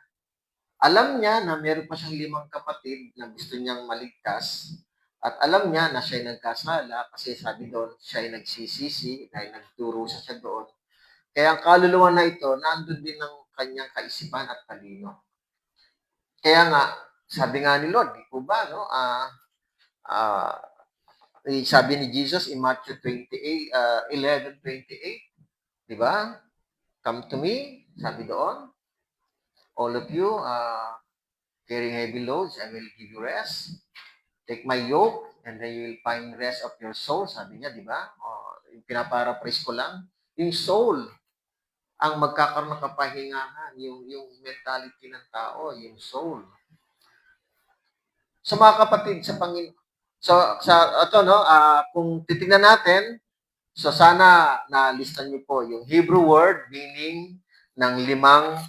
Alam niya na meron pa siyang 5 kapatid na gusto niyang maligtas. At alam niya na siya ay nagkasala kasi sabi doon, siya ay nagsisisi dahil nagturo siya doon. Kaya ang kaluluwa na ito, nandun din ng kanyang kaisipan at talino. Kaya nga, sabi nga ni Lord, di po ba, no? Sabi ni Jesus in Matthew 11:28, di ba? Come to me, sabi doon. All of you carrying heavy loads, I will give you rest. Take my yoke, and then you will find rest of your soul, sabi niya, di ba? Pinaparaphrase ko lang. Yung soul, ang magkakaroon ng kapahingahan, yung mentality ng tao, yung soul. Sa mga kapatid sa Panginoon, kung titingnan natin, So sana na-listan niyo po yung Hebrew word meaning ng 5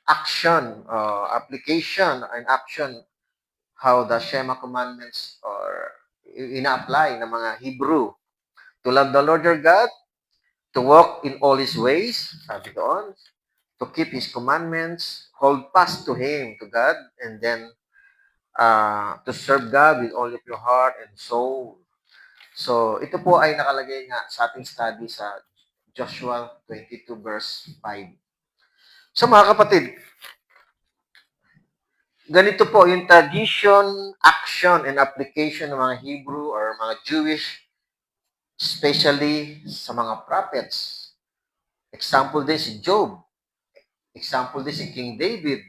action, application and action how the Shema commandments are ina-apply ng mga Hebrew. To love the Lord your God, to walk in all His ways, sabi doon, to keep His commandments, hold fast to Him, to God, and then to serve God with all of your heart and soul. So, ito po ay nakalagay nga sa ating study sa Joshua 22 verse 5. So mga kapatid, ganito po yung tradition, action, and application ng mga Hebrew or mga Jewish, especially sa mga prophets. Example din si Job. Example din si King David.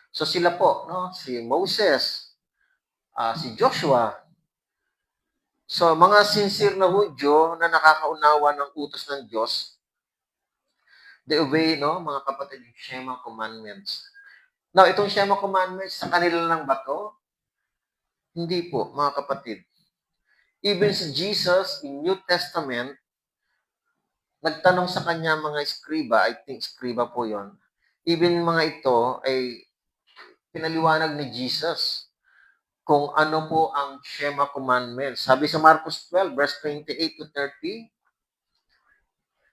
So sila po, no? Si Moses, si Joshua. So mga sincere na Hudyo na nakakaunawa ng utos ng Diyos, they obey, no, mga kapatid, yung Shema Commandments. Now, itong Shema Commandments, sa kanila lang ba to? Hindi po, mga kapatid. Even si Jesus, in New Testament, nagtanong sa kanya mga skriba, I think skriba po yon. Even mga ito ay pinaliwanag ni Jesus kung ano po ang Shema Commandments. Sabi sa Marcos 12, verse 28 to 30,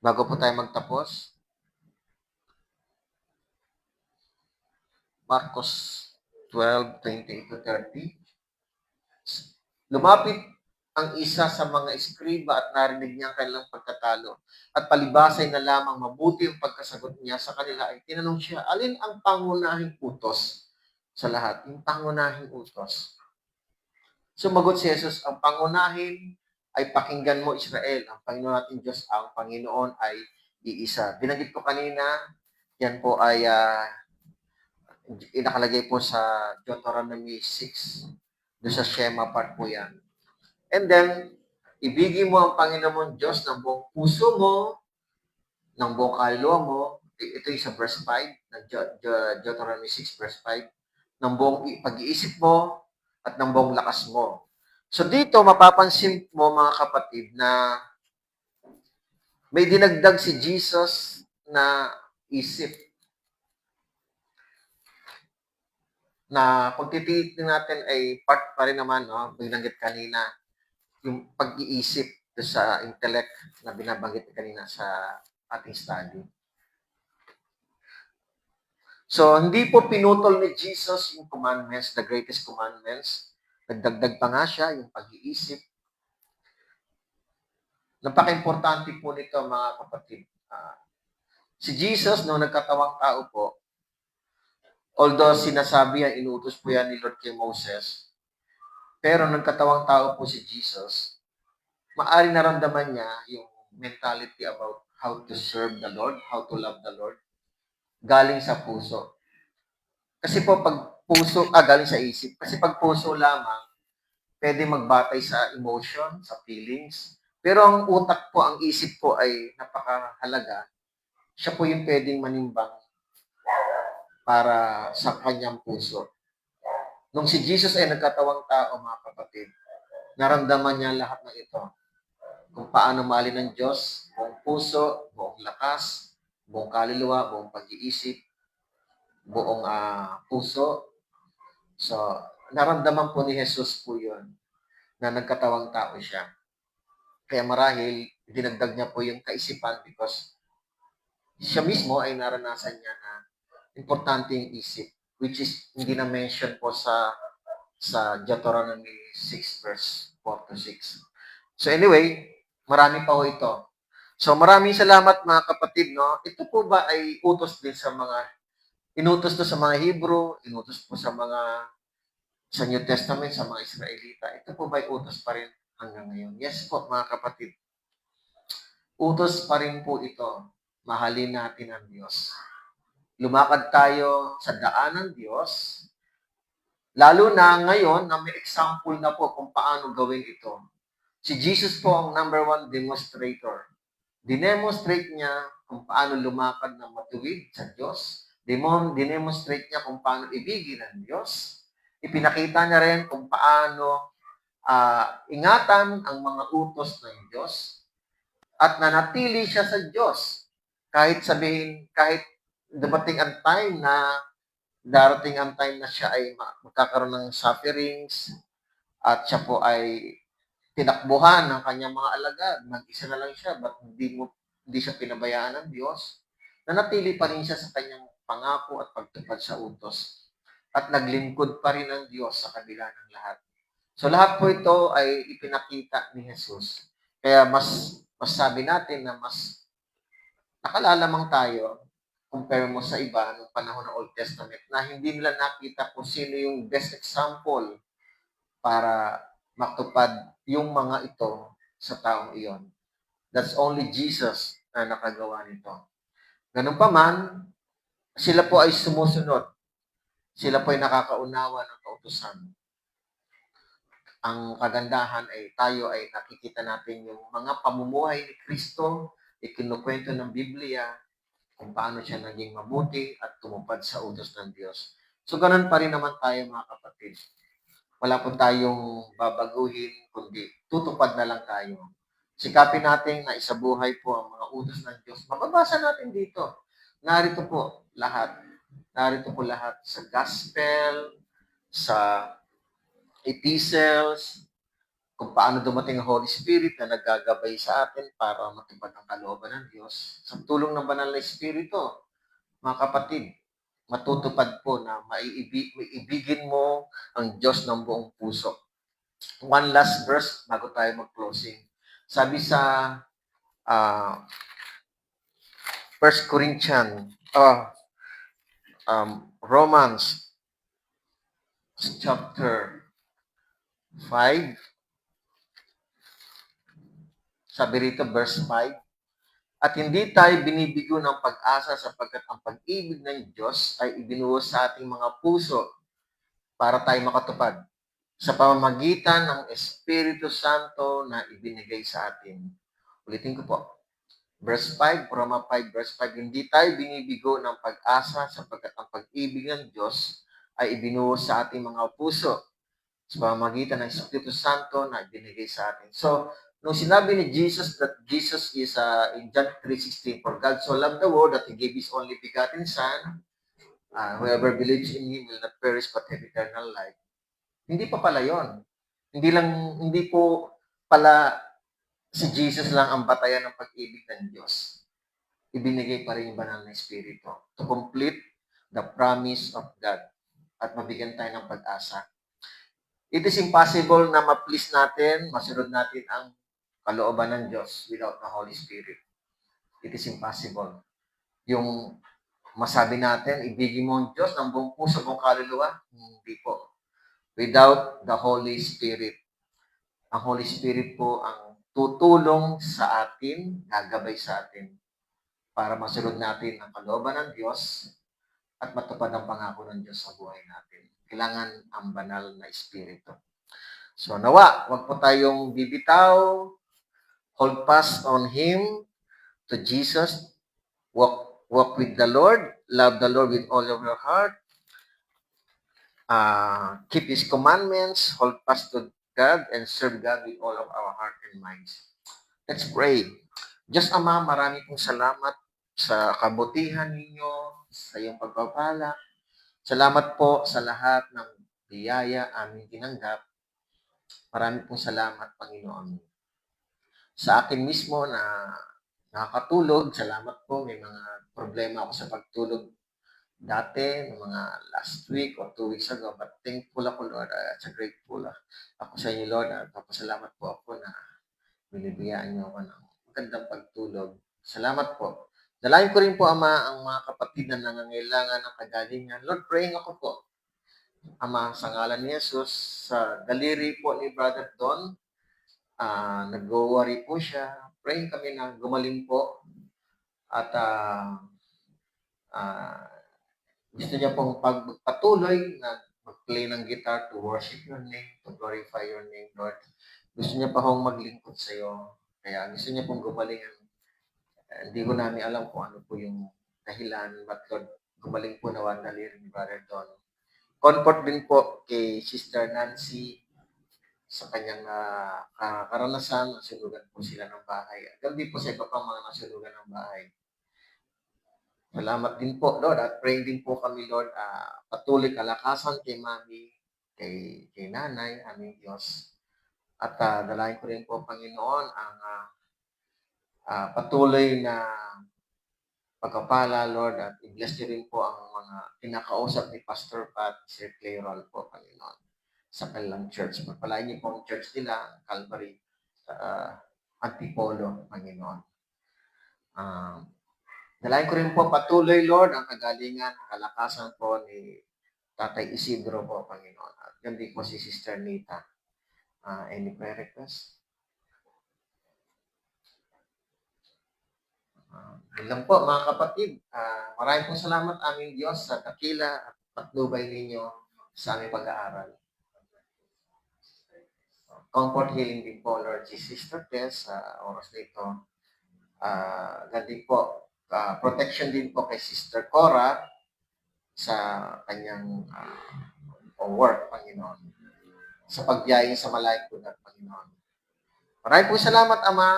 bago po tayo magtapos. Marcos 12, 28 to 30. Lumapit ang isa sa mga eskriba at narinig niya ang kanilang pagkatalo. At palibasay na lamang mabuti ang pagkasagot niya sa kanila ay tinanong siya, alin ang pangunahing utos sa lahat? Yung pangunahing utos. Sumagot si Jesus, ang pangunahin ay pakinggan mo Israel. Ang Panginoon natin Diyos, ang Panginoon ay iisa. Binanggit ko kanina, yan po ay nakalagay po sa Deuteronomy 6. Doon sa Shema part po yan. And then, ibigin mo ang Panginoon Diyos ng buong puso mo, ng buong kaluluwa mo. Ito yung sa verse 5, ng Deuteronomy 6 verse 5, ng buong pag-iisip mo at ng buong lakas mo. So dito, mapapansin mo mga kapatid na may dinagdag si Jesus na isip. Na kung tititin natin ay part pa rin naman, no? Binanggit kanina, yung pag-iisip sa intellect na binabanggit kanina sa ating study. So, hindi po pinutol ni Jesus yung commandments, the greatest commandments. Nagdagdag pa nga siya, yung pag-iisip. Napaka-importante po nito, mga kapatid. Si Jesus, nung nagkatawang tao po, although sinasabi yan, inutos po yan ni Lord kay Moses, pero nagkatawang tao po si Jesus, maaari naramdaman niya yung mentality about how to serve the Lord, how to love the Lord, galing sa puso. Kasi po pag puso, galing sa isip. Kasi pag puso lamang, pwede magbatay sa emotion, sa feelings. Pero ang utak po, ang isip po ay napakahalaga. Siya po yung pwedeng manimbang para sa kanyang puso. Nung si Jesus ay nagkatawang tao, mga kapatid, naramdaman niya lahat ng ito. Kung paano mahalin ng Diyos, buong puso, buong lakas, buong kaluluwa, buong pag-iisip, buong puso. So, naramdaman po ni Jesus po yun, na nagkatawang tao siya. Kaya marahil, dinagdag niya po yung kaisipan because siya mismo ay naranasan niya na importante yung isip, which is hindi na mention po sa Deuteronomy 6 verse 4 to 6. So anyway, marami pa po ito. So maraming salamat mga kapatid, no? Ito po ba ay utos din sa mga, inutos to sa mga Hebrew, inutos po sa mga, sa New Testament, sa mga Israelita. Ito po ba ay utos pa rin hanggang ngayon? Yes po mga kapatid. Utos pa rin po ito. Mahalin natin ang Diyos. Lumakad tayo sa daan ng Diyos, lalo na ngayon na may example na po kung paano gawin ito. Si Jesus po ang number 1 demonstrator. Dinemonstrate niya kung paano lumakad ng matuwid sa Diyos. Dinemonstrate niya kung paano ibigin ang Diyos. Ipinakita niya rin kung paano ingatan ang mga utos ng Diyos at nanatili siya sa Diyos. Kahit dumating ang time na darating ang time na siya ay magkakaroon ng sufferings at siya po ay tinakbuhan ng kanyang mga alagad. Mag-isa na lang siya, ba't hindi siya pinabayaan ng Diyos? Nanatili pa rin siya sa kanyang pangako at pagtupad sa utos. At naglingkod pa rin ang Diyos sa kabila ng lahat. So lahat po ito ay ipinakita ni Jesus. Kaya mas sabi natin na mas nakalalamang tayo compare mo sa iba noong panahon ng Old Testament na hindi nila nakita kung sino yung best example para matupad yung mga ito sa taong iyon. That's only Jesus na nakagawa nito. Ganun pa man, sila po ay sumusunod. Sila po ay nakakaunawa ng kautusan. Ang kagandahan ay tayo ay nakikita natin yung mga pamumuhay ni Kristo, ikinukwento ng Biblia, kung paano siya naging mabuti at tumupad sa utos ng Diyos. So, ganun pa rin naman tayo mga kapatid. Wala po tayong babaguhin, kundi tutupad na lang tayo. Sikapin natin na isabuhay po ang mga utos ng Diyos. Mababasa natin dito. Narito po lahat. Narito po lahat sa gospel, sa epistles, kung paano dumating ang Holy Spirit na naggagabay sa atin para matupad ang kalooban ng Diyos. Sa tulong ng Banal na Espiritu, mga kapatid, matutupad po na maiibigin mo ang Diyos ng buong puso. One last verse bago tayo mag-closing. Sabi sa 1 Corinthians, Romans chapter 5, sabi rito verse 5, at hindi tayo binibigo ng pag-asa sapagkat ang pag-ibig ng Diyos ay ibinuhos sa ating mga puso para tayo makatupad sa pamamagitan ng Espiritu Santo na ibinigay sa atin. Ulitin ko po. Verse 5, Roma 5, verse 5, hindi tayo binibigo ng pag-asa sapagkat ang pag-ibig ng Diyos ay ibinuhos sa ating mga puso sa pamamagitan ng Espiritu Santo na ibinigay sa atin. So, nung sinabi ni Jesus that Jesus is in John 3:16, for God so loved the world that He gave His only begotten Son, whoever believes in Him will not perish but have eternal life. Hindi pa pala yon. Hindi po pala si Jesus lang ang batayan ng pag-ibig ng Diyos. Ibinigay pa rin yung banal na Espiritu to complete the promise of God at mabigyan tayo ng pag-asa. It is impossible na ma-please natin, masunod natin ang kalooban ng Diyos without the Holy Spirit. It is impossible. Yung masabi natin, ibigin mo ang Diyos ng buong puso, buong kaluluwa, hindi po. Without the Holy Spirit. Ang Holy Spirit po ang tutulong sa atin, gagabay sa atin para masunod natin ang kalooban ng Diyos at matupad ang pangako ng Diyos sa buhay natin. Kailangan ang banal na Espiritu. So nawa, wag po tayong bibitaw, hold fast on Him, to Jesus, walk with the Lord, love the Lord with all of your heart, keep His commandments, hold fast to God, and serve God with all of our heart and minds. Let's pray. Diyos Ama, marami pong salamat sa kabutihan ninyo, sa iyong pagpapala. Salamat po sa lahat ng biyaya aming tinanggap. Marami pong salamat, Panginoon. Sa akin mismo na nakakatulog, salamat po. May mga problema ako sa pagtulog dati, mga last week or 2 weeks ago. But thankful ako, Lord, at grateful ako sa inyo, Lord. At papasalamat po ako na binibigyan niyo ako ng magandang pagtulog. Salamat po. Dalayan ko rin po, Ama, ang mga kapatid na nangangailangan ng kagalingan. Lord, praying ako po, Ama, sa ngalan ni Jesus, sa daliri po ni Brother Don, nag-worry po siya. Praying kami na gumaling po. At gusto niya pong pagpatuloy na mag-play ng guitar to worship your name, to glorify your name, Lord. Gusto niya pa hong maglingkod sa iyo. Kaya gusto niya pong gumaling. Hindi ko namin alam kung ano po yung dahilan, but Lord, gumaling po na daliri ni Brother Don. Comfort din po kay Sister Nancy sa kanyang karanasan, nasulugan po sila ng bahay. Gabi po sa iba pang mga nasulugan ng bahay. Salamat din po, Lord, at praying din po kami, Lord, patuloy kalakasan kay Mami, kay Nanay, aming Diyos. At dalangin ko rin po, Panginoon, ang patuloy na pagkapala, Lord, at i-bless niyo rin po ang mga pinakausap ni Pastor Pat, Sir Clayrol po, Panginoon, sa kanilang church. Pagpalain niyo po ang church nila, Calvary, sa Antipolo, Panginoon. Dalangin ko rin po patuloy, Lord, ang kagalingan, kalakasan po ni Tatay Isidro po, Panginoon. At gandi po si Sister Nita. Any prayer request? Yun lang po, mga kapatid. Maraming po salamat aming Diyos sa dakila at patnubay ninyo sa aming pag-aaral. Comfort healing din po, Lord, si Sister Tess sa oras na ito. Gandi po, protection din po kay Sister Cora sa kanyang work, Panginoon. Sa pagbiyahe sa malayang lugar, Panginoon. Maraming po salamat, Ama.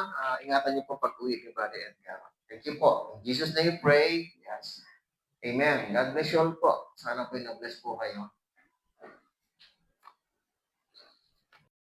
Ingatan niyo po pag-uwi ni Brother Edgar. Thank you po. In Jesus' name we pray. Yes. Amen. God bless you all po. Sana po na-bless po kayo.